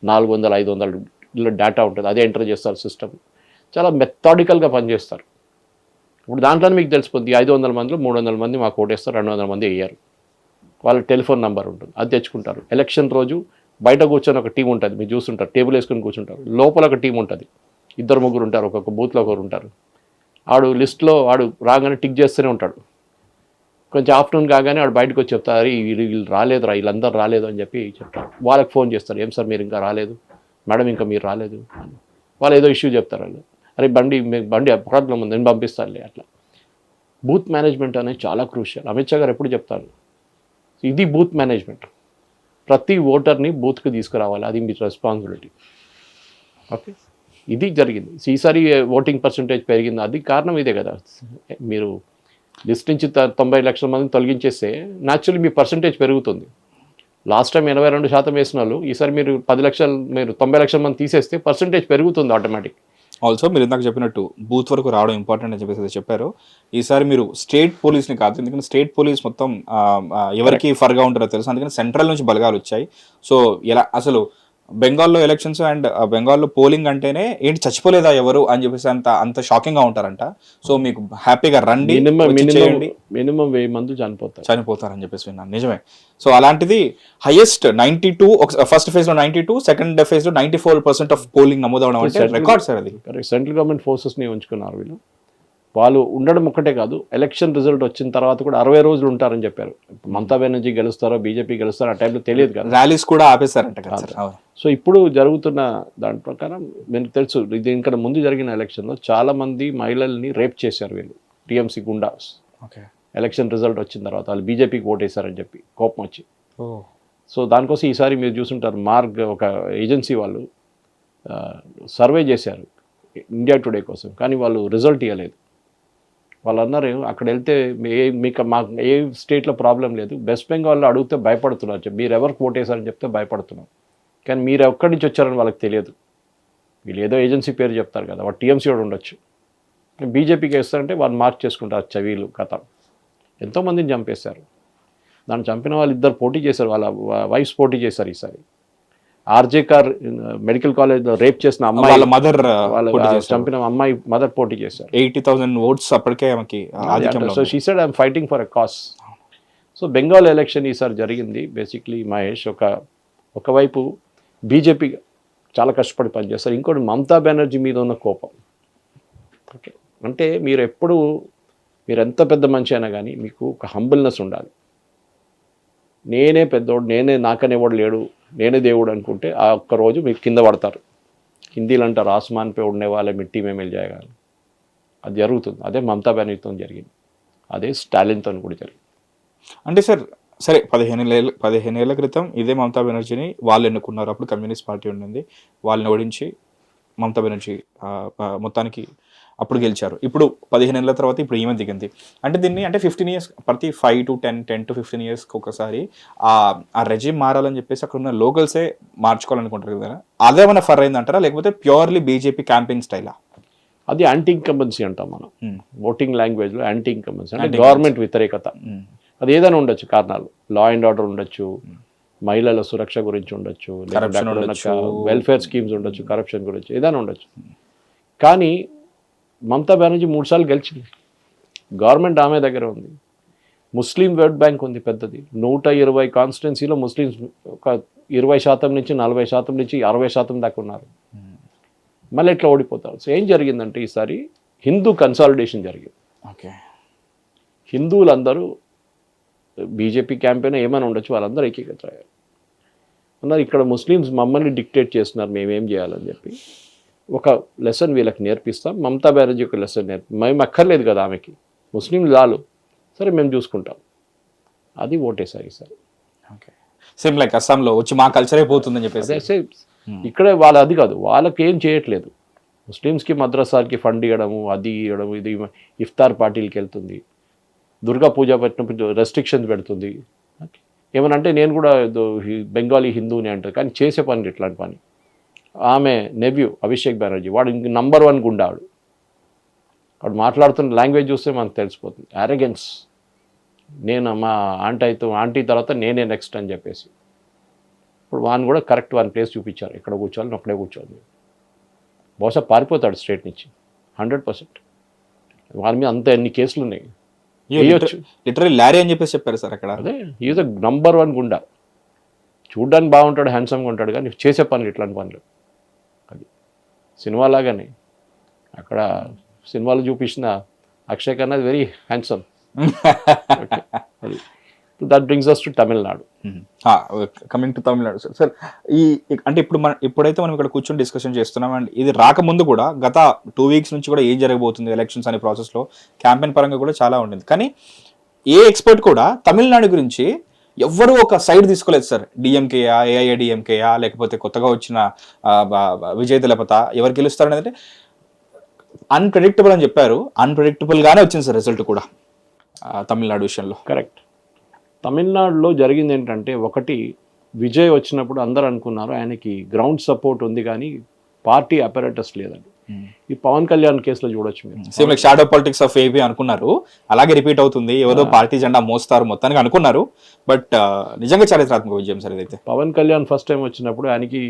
400-500 డేటా ఉంటుంది, అదే ఎంటర్ చేస్తారు సిస్టమ్. చాలా మెథాడికల్గా పనిచేస్తారు. ఇప్పుడు దాంట్లోనే మీకు తెలిసిపోద్ది 500 మందిలో 300 మంది మాకు ఓటేస్తారు, 200 మంది వేయరు. వాళ్ళ టెలిఫోన్ నెంబర్ ఉంటుంది, అది తెచ్చుకుంటారు. ఎలక్షన్ రోజు బయట కూర్చొని ఒక టీం ఉంటుంది, మీరు చూస్తుంటారు, టేబుల్ వేసుకొని కూర్చుంటారు. లోపల ఒక టీం ఉంటుంది, 2-3 ఉంటారు, ఒక్కొక్క బూత్లో ఒకరు ఉంటారు. ఆడు లిస్ట్లో ఆడు రాగానే టిక్ చేస్తూనే ఉంటాడు. కొంచెం ఆఫ్టర్నూన్ కాగానే ఆడు బయటకు వచ్చి చెప్తారు, వీళ్ళు రాలేదురా, వీళ్ళందరూ రాలేదు అని చెప్పి చెప్తారు. వాళ్ళకి ఫోన్ చేస్తారు, ఏం సార్ మీరు ఇంకా రాలేదు, మేడం ఇంకా మీరు రాలేదు అని. వాళ్ళు ఏదో ఇష్యూ చెప్తారు. వాళ్ళు అరే బండి ప్రాబ్లం ఉంది, నేను పంపిస్తానులే. అట్లా బూత్ మేనేజ్మెంట్ అనేది చాలా క్రూషియల్. అమిత్ షా గారు ఎప్పుడు చెప్తారు, ఇది బూత్ మేనేజ్మెంట్. ప్రతి ఓటర్ని బూత్కి తీసుకురావాలి, అది మీ రెస్పాన్సిబిలిటీ. ఓకే, ఇది జరిగింది. ఈసారి ఓటింగ్ పర్సంటేజ్ పెరిగింది, అది కారణం ఇదే కదా. మీరు లిస్ట్ నుంచి 90 లక్షల మందిని తొలగించేస్తే న్యాచురల్లీ మీ పర్సంటేజ్ పెరుగుతుంది. లాస్ట్ టైం 82% వేసిన వాళ్ళు ఈసారి మీరు 90 లక్షల మంది తీసేస్తే పర్సంటేజ్ పెరుగుతుంది ఆటోమేటిక్. ఆల్సో మీరు ఇందాక చెప్పినట్టు బూత్ వరకు రావడం ఇంపార్టెంట్ అని చెప్పేసి చెప్పారు. ఈసారి మీరు స్టేట్ పోలీస్ని కాదు, ఎందుకంటే స్టేట్ పోలీస్ మొత్తం ఎవరికి ఫర్గా ఉంటారో తెలుసు, అందుకని సెంట్రల్ నుంచి బలగాలు వచ్చాయి. సో ఎలా అసలు బెంగాల్లో ఎలక్షన్స్ అండ్ బెంగాల్లో పోలింగ్ అంటేనే ఏంటి చచ్చిపోలేదా ఎవరు అని చెప్పేసి అంత షాకింగ్ గా ఉంటారంట. సో మీకు హ్యాపీగా రండి, మినిమం 1000 మంది చనిపోతారని చెప్పేసి విన్నాను. నిజమే. సో అలాంటిది హైయెస్ట్ 92, ఫస్ట్ ఫేజ్ లో 92, సెకండ్ ఫేజ్ లో 94% ఆఫ్ పోలింగ్ నమోదవడం అంటే రికార్డ్ సార్. అది సెంట్రల్ గవర్నమెంట్ ఫోర్సెస్ని ఉంచుకున్నారు వీళ్ళు. వాళ్ళు ఉండడం ఒక్కటే కాదు, ఎలక్షన్ రిజల్ట్ వచ్చిన తర్వాత కూడా 60 రోజులు ఉంటారని చెప్పారు. మమతా బెనర్జీ గెలుస్తారో బీజేపీ గెలుస్తారో ఆ టైంలో తెలియదు కదా, ర్యాలీస్ కూడా ఆపేశారంట కదా. సో ఇప్పుడు జరుగుతున్న దాని ప్రకారం మీకు తెలుసు, దీనికన్నా ముందు జరిగిన ఎలక్షన్లో చాలా మంది మహిళల్ని రేప్ చేశారు వీళ్ళు, టీఎంసీ గుండాస్. ఎలక్షన్ రిజల్ట్ వచ్చిన తర్వాత వాళ్ళు బీజేపీకి ఓటేశారని చెప్పి కోపం వచ్చి. సో దానికోసం ఈసారి మీరు చూసుంటారు, మార్గ్ ఒక ఏజెన్సీ వాళ్ళు సర్వే చేశారు ఇండియా టుడే కోసం, కానీ వాళ్ళు రిజల్ట్ ఇవ్వలేదు. వాళ్ళు అన్నారు అక్కడ వెళ్తే మీకు మాకు ఏ స్టేట్లో ప్రాబ్లం లేదు, వెస్ట్ బెంగాల్లో అడిగితే భయపడుతున్నారు, మీరు ఎవరికి ఓటేశారని చెప్తే భయపడుతున్నారు, కానీ మీరు ఎక్కడి నుంచి వచ్చారని వాళ్ళకి తెలియదు. వీళ్ళు ఏదో ఏజెన్సీ పేరు చెప్తారు కదా, వాడు టీఎంసీ వాడు ఉండొచ్చు, బీజేపీకి వేస్తారంటే వాళ్ళు మార్క్ చేసుకుంటారు. చవీలు కథ ఎంతోమందిని చంపేశారు. దాన్ని చంపిన వాళ్ళు 2 పోటీ చేశారు, వాళ్ళ వైఫ్స్ పోటీ చేశారు. ఈసారి ఆర్జే కార్ మెడికల్ కాలేజ్లో రేప్ చేసిన అమ్మాయి వాళ్ళ మదర్, చంపిన అమ్మాయి మదర్ పోటీ చేశారు. 80,000 ఓట్స్ అప్పటికే ఆమెకి. So she said I'm fighting for a cos. So Bengal election ఈసారి జరిగింది బేసిక్లీ మహేష్, ఒకవైపు బీజేపీ చాలా కష్టపడి పనిచేస్తారు, ఇంకోటి మమతా బెనర్జీ మీద ఉన్న కోపం. ఓకే, అంటే మీరు ఎంత పెద్ద మనిషి అయినా కానీ మీకు ఒక హంబుల్నెస్ ఉండాలి. నేనే పెద్దోడు, నాకనేవాడు లేడు, నేనే దేవుడు అనుకుంటే ఆ ఒక్కరోజు మీకు కింద పడతారు. హిందీలో అంటారు ఆస్మాన్ పే ఉండే వాళ్ళే మిట్టి మే మిల్ జాయేగా. అది జరుగుతుంది. అదే మమతా బెనర్జీతో జరిగింది, అదే స్టాలిన్తో కూడా జరిగింది. అంటే సార్ సరే 15 ఏళ్ల క్రితం ఇదే మమతా బెనర్జీని వాళ్ళు ఎన్నుకున్నారు. అప్పుడు కమ్యూనిస్ట్ పార్టీ ఉండింది, వాళ్ళని ఓడించి మమతా బెనర్జీ మొత్తానికి అప్పుడు గెలిచారు. ఇప్పుడు 15 ఏళ్ళ తర్వాత ఇప్పుడు ఈమె దిగింది. అంటే దీన్ని అంటే 15 years, ప్రతి 5 to 10 to 15 years ఒకసారి ఆ రెజిమ్ మారాలని చెప్పేసి అక్కడ ఉన్న లోకల్సే మార్చుకోవాలనుకుంటారు కదా, అదేమైనా ఫర్ అయిందంటారా, లేకపోతే ప్యూర్లీ బీజేపీ క్యాంపెయిన్ స్టైలా? అది యాంటీ ఇన్కంబెన్సీ అంటాం మనం ఓటింగ్ లాంగ్వేజ్లో. యాంటీ ఇన్కంబెన్సీ అంటే గవర్నమెంట్ వ్యతిరేకత. అది ఏదైనా ఉండొచ్చు కారణాలు, లా అండ్ ఆర్డర్ ఉండొచ్చు, మహిళల సురక్ష గురించి ఉండొచ్చు, వెల్ఫేర్ స్కీమ్స్ ఉండొచ్చు, కరప్షన్ గురించి ఏదైనా ఉండొచ్చు. కానీ మమతా బెనర్జీ 3 సార్లు గెలిచింది, గవర్నమెంట్ ఆమె దగ్గర ఉంది, ముస్లిం ఓట్ బ్యాంక్ ఉంది పెద్దది. 120 కాన్స్టిట్యున్సీలో ముస్లిమ్స్ ఒక 20% నుంచి 40% నుంచి 60% దాకా ఉన్నారు. మళ్ళీ ఎట్లా ఓడిపోతారు? సో ఏం జరిగిందంటే ఈసారి హిందూ కన్సాలిడేషన్ జరిగింది. ఓకే, హిందువులందరూ బీజేపీ క్యాంపెయిన్ ఏమైనా ఉండొచ్చు, వాళ్ళందరూ ఏకీకృతమయ్యారు. అన్నారు ఇక్కడ ముస్లిమ్స్ మమ్మల్ని డిక్టేట్ చేస్తున్నారు, మేమేం చేయాలని చెప్పి ఒక లెసన్ వీళ్ళకి నేర్పిస్తాం. మమతా బెనర్జీ ఒక లెసన్ మేము అక్కర్లేదు కదా ఆమెకి, ముస్లింలు చాలు, సరే మేము చూసుకుంటాం, అది ఓటేసారి ఈసారి. ఓకే, సేమ్ లైక్ అస్సాంలో వచ్చి మా కల్చరే పోతుందని చెప్పేసి. ఇక్కడే వాళ్ళ అది కాదు, వాళ్ళకి ఏం చేయట్లేదు. ముస్లిమ్స్కి మద్రసాలకి ఫండ్ ఇవ్వడము, అది ఇవ్వడం, ఇది ఇఫ్తార్ పార్టీలకి వెళ్తుంది, దుర్గా పూజ పెట్టినప్పుడు రెస్ట్రిక్షన్స్ పెడుతుంది. ఏమనంటే నేను కూడా బెంగాలీ హిందూని అంటారు, కానీ చేసే పని ఇట్లాంటి పని. ఆమె నెవ్యూ అభిషేక్ బెనర్జీ, వాడు ఇంక నంబర్ 1 గుండాడు. వాడు మాట్లాడుతున్న లాంగ్వేజ్ చూస్తే మనకు తెలిసిపోతుంది. అరెగెన్స్, నేను మా ఆంటీ తర్వాత నేనే నెక్స్ట్ అని చెప్పేసి. ఇప్పుడు వాడిని కూడా కరెక్ట్ వాని ప్లేస్ చూపించారు, ఎక్కడ కూర్చోవాలి అక్కడే కూర్చోవాలి. బహుశా పారిపోతాడు స్టేట్ నుంచి 100%. వారి మీద అంత ఎన్ని కేసులు ఉన్నాయి. లిటరల్లీ లారీ అని చెప్పేసి చెప్పారు సార్ అక్కడ. అదే ఈజ్ నంబర్ 1 గుండా. చూడ్డానికి బాగుంటాడు, హ్యాండ్సమ్గా ఉంటాడు, కానీ చేసే పనులు ఇట్లాంటి పనులు. అది సినిమా లాగానే అక్కడ సినిమాలో చూపించిన అక్షయ్ ఖన్నా వెరీ హ్యాండ్సమ్. అది that brings us to Tamil Nadu. Coming to Tamil Nadu sir. Sir అంటే ఇప్పుడైతే మనం ఇక్కడ కూర్చొని డిస్కషన్ చేస్తున్నాం, అండ్ ఇది రాకముందు కూడా గత 2 వీక్స్ నుంచి కూడా ఏం జరగబోతుంది ఎలక్షన్స్ అనే ప్రాసెస్లో క్యాంపెయిన్ పరంగా కూడా చాలా ఉండింది. కానీ ఏ ఎక్స్పర్ట్ కూడా తమిళనాడు గురించి ఎవ్వరూ ఒక సైడ్ తీసుకోలేదు సార్. డిఎంకేయా, ఏఐఏడిఎంకేయా, లేకపోతే కొత్తగా వచ్చిన విజయ్ దళపత, ఎవరు గెలుస్తారు అనేది అన్ప్రెడిక్టబుల్ అని చెప్పారు. అన్ప్రెడిక్టబుల్ గానే వచ్చింది సార్ రిజల్ట్ కూడా తమిళనాడు విషయంలో. కరెక్ట్. తమిళనాడులో జరిగింది ఏంటంటే, ఒకటి విజయ్ వచ్చినప్పుడు అందరూ అనుకున్నారు ఆయనకి గ్రౌండ్ సపోర్ట్ ఉంది, కానీ పార్టీ అపరేటస్ లేదండి. ఈ పవన్ కళ్యాణ్ కేసులో చూడొచ్చు మీరు. Same like shadow politics of AP అనుకున్నారు, అలాగే రిపీట్ అవుతుంది. ఏదో పార్టీ జెండా మోస్తారు మొత్తానికి అనుకున్నారు, బట్ నిజంగా చారిత్రాత్మక విజయం సార్ ఇదైతే. పవన్ కళ్యాణ్ ఫస్ట్ టైం వచ్చినప్పుడు ఆయనకి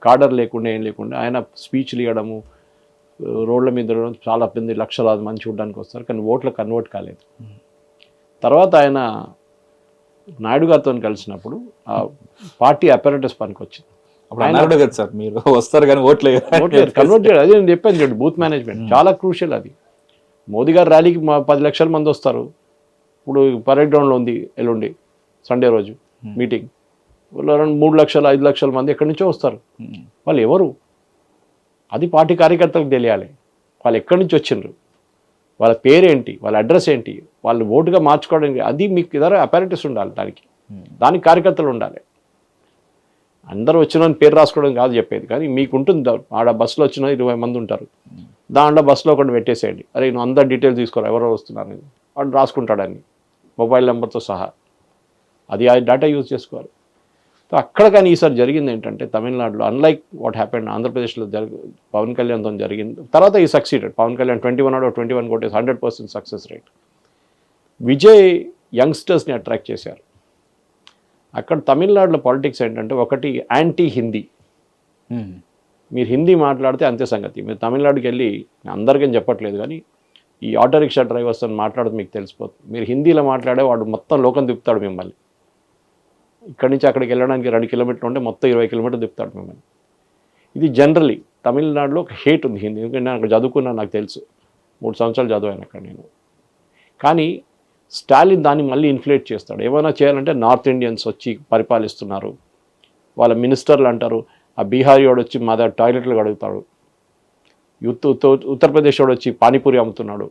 కాడర్ లేకుండా ఏం లేకుండా ఆయన స్పీచ్లు ఇవ్వడము, రోడ్ల మీద చాలా మంది లక్షలాది మంది చూడడానికి వస్తారు, కానీ ఓట్లు కన్వర్ట్ కాలేదు. తర్వాత ఆయన నాయుడు గారితో కలిసినప్పుడు ఆ పార్టీ అపరేటస్ పనికి వచ్చింది. అప్పుడు కదా సార్ మీరు వస్తారు కానీ ఓట్లు కన్వర్ట్ చేయడం, అదే నేను చెప్పాను చూడండి, బూత్ మేనేజ్మెంట్ చాలా క్రూషియల్. అది మోదీ గారి ర్యాలీకి 10 లక్షల మంది వస్తారు. ఇప్పుడు పరేడ్ గ్రౌండ్లో ఉంది ఎల్లుండి సండే రోజు మీటింగ్, 3 లక్షల 5 లక్షల మంది ఎక్కడి నుంచో వస్తారు. వాళ్ళు ఎవరు? అది పార్టీ కార్యకర్తలకు తెలియాలి, వాళ్ళు ఎక్కడి నుంచి వచ్చిండ్రు, వాళ్ళ పేరేంటి, వాళ్ళ అడ్రస్ ఏంటి, వాళ్ళు ఓటుగా మార్చుకోవడానికి. అది మీకు ఇద్దరు అపారిటస్ ఉండాలి, దానికి కార్యకర్తలు ఉండాలి. అందరూ వచ్చిన పేరు రాసుకోవడం కాదు చెప్పేది, కానీ మీకు ఉంటుంది. ఆడ బస్సులో వచ్చిన 20 మంది ఉంటారు, దాంట్లో బస్సులో ఒకటి పెట్టేసేయండి, అరే నువ్వు అందరు డీటెయిల్స్ తీసుకోరా ఎవరో వస్తున్నారు, వాడు రాసుకుంటాడని మొబైల్ నెంబర్తో సహా. అది ఆ డేటా యూజ్ చేసుకోవాలి. సో అక్కడ కానీ ఈసారి జరిగింది ఏంటంటే, తమిళనాడులో అన్లైక్ వాట్ హ్యాపెండ్ ఆంధ్రప్రదేశ్లో పవన్ కళ్యాణ్తో జరిగింది. తర్వాత ఈ సక్సీడెడ్ పవన్ కళ్యాణ్ 21 కొట్టేసి 100% సక్సెస్ రేట్. విజయ్ యంగ్స్టర్స్ని అట్రాక్ట్ చేశారు. అక్కడ తమిళనాడులో పాలిటిక్స్ ఏంటంటే, ఒకటి యాంటీ హిందీ. మీరు హిందీ మాట్లాడితే అంతే సంగతి. మీరు తమిళనాడుకి వెళ్ళి, అందరికీ చెప్పట్లేదు కానీ ఈ ఆటో రిక్షా డ్రైవర్స్ అని మాట్లాడితే మీకు తెలిసిపోతుంది. మీరు హిందీలో మాట్లాడే వాడు మొత్తం లోకం తిప్పుతాడు మిమ్మల్ని. ఇక్కడి నుంచి అక్కడికి వెళ్ళడానికి 2 కిలోమీటర్లు ఉంటే మొత్తం 20 కిలోమీటర్లు తిప్పుతాడు మిమ్మల్ని. ఇది జనరలీ తమిళనాడులో ఒక హేట్ ఉంది హిందీ. ఎందుకంటే నేను అక్కడ చదువుకున్నా, నాకు తెలుసు, 3 సంవత్సరాలు చదివాను అక్కడ నేను. కానీ స్టాలిన్ దాన్ని మళ్ళీ ఇన్ఫ్లేట్ చేస్తాడు. ఏమైనా చేయాలంటే నార్త్ ఇండియన్స్ వచ్చి పరిపాలిస్తున్నారు, వాళ్ళ మినిస్టర్లు అంటారు, ఆ బీహారీ వాడు వచ్చి మా దగ్గర టాయిలెట్లు కడుగుతాడు, ఉత్తరప్రదేశ్ వాడు వచ్చి పానీపూరి అమ్ముతున్నాడు.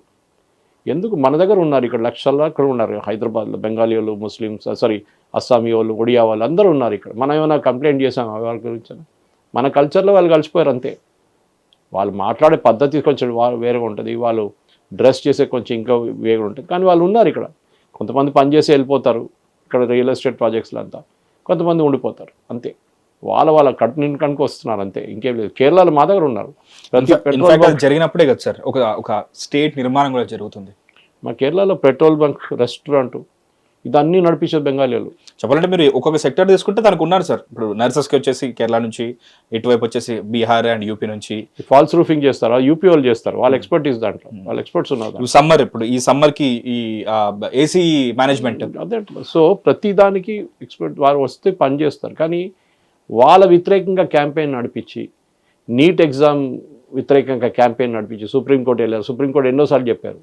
ఎందుకు మన దగ్గర ఉన్నారు, ఇక్కడ లక్షల్లో అక్కడ ఉన్నారు, హైదరాబాద్లో బెంగాలీ వాళ్ళు, ముస్లిమ్స్, అస్సామీ వాళ్ళు, ఒడియా వాళ్ళు అందరూ ఉన్నారు ఇక్కడ. మనం ఏమైనా కంప్లైంట్ చేసాం వాళ్ళ గురించి? మన కల్చర్లో వాళ్ళు కలిసిపోయారు అంతే. వాళ్ళు మాట్లాడే పద్ధతి కొంచెం వేరేగా ఉంటుంది, వాళ్ళు డ్రెస్ చేసే కొంచెం ఇంకా వేరే ఉంటుంది, కానీ వాళ్ళు ఉన్నారు ఇక్కడ. కొంతమంది పనిచేసి వెళ్ళిపోతారు ఇక్కడ రియల్ ఎస్టేట్ ప్రాజెక్ట్స్లో అంతా, కొంతమంది ఉండిపోతారు అంతే. వాళ్ళ కట్టుకు వస్తున్నారు అంతే, ఇంకేం లేదు. కేరళలో మా దగ్గర ఉన్నారు. జరిగినప్పుడే కదా సార్ ఒక స్టేట్ నిర్మాణం కూడా జరుగుతుంది. మా కేరళలో పెట్రోల్ బంక్, రెస్టారెంట్, ఇదన్నీ నడిపించారు బెంగాలీలు. చెప్పాలంటే మీరు ఒక్కొక్క సెక్టర్ తీసుకుంటే దానికి ఉన్నారు సార్. ఇప్పుడు నర్సెస్కి వచ్చేసి కేరళ నుంచి, ఇటువైపు వచ్చేసి బీహార్ అండ్ యూపీ నుంచి. ఫాల్స్ రూఫింగ్ చేస్తారు, యూపీ వాళ్ళు చేస్తారు, వాళ్ళ ఎక్స్పర్టీస్ దాంట్లో, వాళ్ళ ఎక్స్పర్ట్స్ ఉన్నారు. సమ్మర్, ఇప్పుడు ఈ సమ్మర్కి ఈ ఏసీ మేనేజ్మెంట్ అదే. సో ప్రతి దానికి ఎక్స్పర్ట్ వారు వస్తే పని చేస్తారు. కానీ వాళ్ళ వ్యతిరేకంగా క్యాంపెయిన్ నడిపించి, నీట్ ఎగ్జామ్ వ్యతిరేకంగా క్యాంపెయిన్ నడిపించి సుప్రీంకోర్టు వెళ్ళారు. సుప్రీంకోర్టు ఎన్నోసార్లు చెప్పారు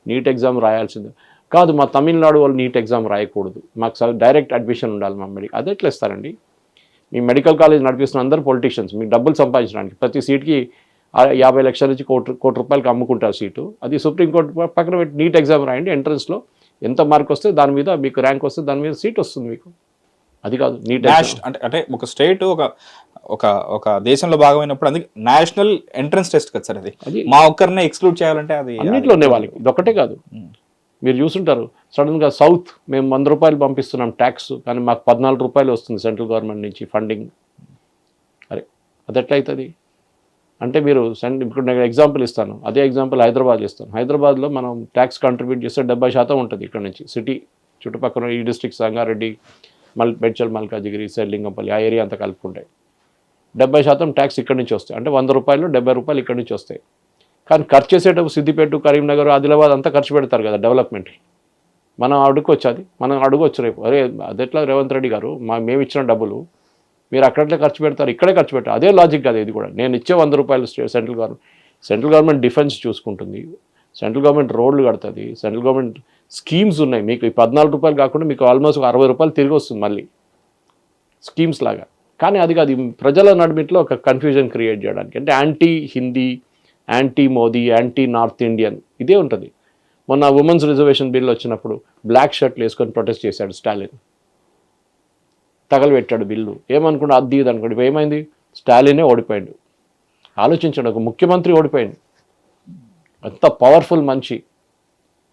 నీట్ ఎగ్జామ్ రాయాల్సిందే. కాదు, మా తమిళనాడు వాళ్ళు నీట్ ఎగ్జామ్ రాయకూడదు, మాకు డైరెక్ట్ అడ్మిషన్ ఉండాలి మా మెడికల్. అది ఎట్లా ఇస్తారండి? మీ మెడికల్ కాలేజ్ నడిపిస్తున్న అందరూ పొలిటీషియన్స్, మీకు డబ్బులు సంపాదించడానికి ప్రతి సీట్కి 50 లక్షల నుంచి కోటి రూపాయలకి అమ్ముకుంటారు సీటు. అది సుప్రీంకోర్టు పక్కన పెట్టి నీట్ ఎగ్జామ్ రాయండి, ఎంట్రన్స్లో ఎంత మార్క్ వస్తే దాని మీద మీకు ర్యాంక్ వస్తే దాని మీద సీట్ వస్తుంది మీకు. అది కాదు నీట్ అంటే ఒక స్టేట్ ఒక ఒక ఒక దేశంలో భాగమైనప్పుడు అందుకే నేషనల్ ఎంట్రన్స్ టెస్ట్ కదా సార్ అది. అది మా ఒక్కరినే ఎక్స్క్లూడ్ చేయాలంటే అది అన్నింటిలో ఉన్నాయి వాళ్ళకి. ఇది ఒకటే కాదు, మీరు చూసుంటారు సడన్గా సౌత్ మేము 100 రూపాయలు పంపిస్తున్నాం ట్యాక్స్, కానీ మాకు 14 రూపాయలు వస్తుంది సెంట్రల్ గవర్నమెంట్ నుంచి ఫండింగ్. అరే అది ఎట్లా అవుతుంది అంటే మీరు ఇప్పుడు నేను ఎగ్జాంపుల్ ఇస్తాను, అదే ఎగ్జాంపుల్ హైదరాబాద్ ఇస్తాను. హైదరాబాద్లో మనం ట్యాక్స్ కంట్రిబ్యూట్ చేస్తే 70% ఉంటుంది ఇక్కడ నుంచి. సిటీ చుట్టుపక్కల ఈ డిస్ట్రిక్ట్ సంగారెడ్డి, బెడ్చల్, మల్కాజిగిరి, లింగంపల్లి ఆ ఏరియా అంతా కలుపుకుంటాయి. 70% ట్యాక్స్ ఇక్కడి నుంచి వస్తాయి. అంటే 100 రూపాయలు 70 రూపాయలు ఇక్కడి నుంచి వస్తాయి. కానీ ఖర్చు చేసేటప్పుడు సిద్దిపేట, కరీంనగర్, ఆదిలాబాద్ అంతా ఖర్చు పెడతారు కదా డెవలప్మెంట్కి. మనం అడుక్కొచ్చు, అది మనం అడగొచ్చు రేపు, అరే అది ఎట్లా రేవంత్ రెడ్డి గారు మేము ఇచ్చిన డబ్బులు మీరు అక్కడట్లే ఖర్చు పెడతారు, ఇక్కడే ఖర్చు పెట్టారు. అదే లాజిక్ కదా ఇది కూడా. నేను ఇచ్చే 100 రూపాయలు సెంట్రల్ గవర్నమెంట్ డిఫెన్స్ చూసుకుంటుంది, సెంట్రల్ గవర్నమెంట్ రోడ్లు కడుతుంది, సెంట్రల్ గవర్నమెంట్ స్కీమ్స్ ఉన్నాయి. మీకు ఈ 14 రూపాయలు కాకుండా మీకు ఆల్మోస్ట్ 60 రూపాయలు తిరిగి వస్తుంది మళ్ళీ స్కీమ్స్ లాగా. కానీ అది ప్రజల నడుమిట్లో ఒక కన్ఫ్యూజన్ క్రియేట్ చేయడానికి, అంటే anti Hindi, anti Modi, anti north Indian ఇదే ఉంటుంది. మొన్న ఉమెన్స్ రిజర్వేషన్ బిల్ వచ్చినప్పుడు బ్లాక్ షర్ట్లు వేసుకొని ప్రొటెస్ట్ చేశాడు స్టాలిన్, తగలబెట్టాడు బిల్లు. ఏమనుకున్నా అది ఇది అనుకోండి, ఏమైంది, స్టాలినే ఓడిపోయాడు. ఆలోచించాడు, ఒక ముఖ్యమంత్రి ఓడిపోయాడు, అంత పవర్ఫుల్ మనిషి,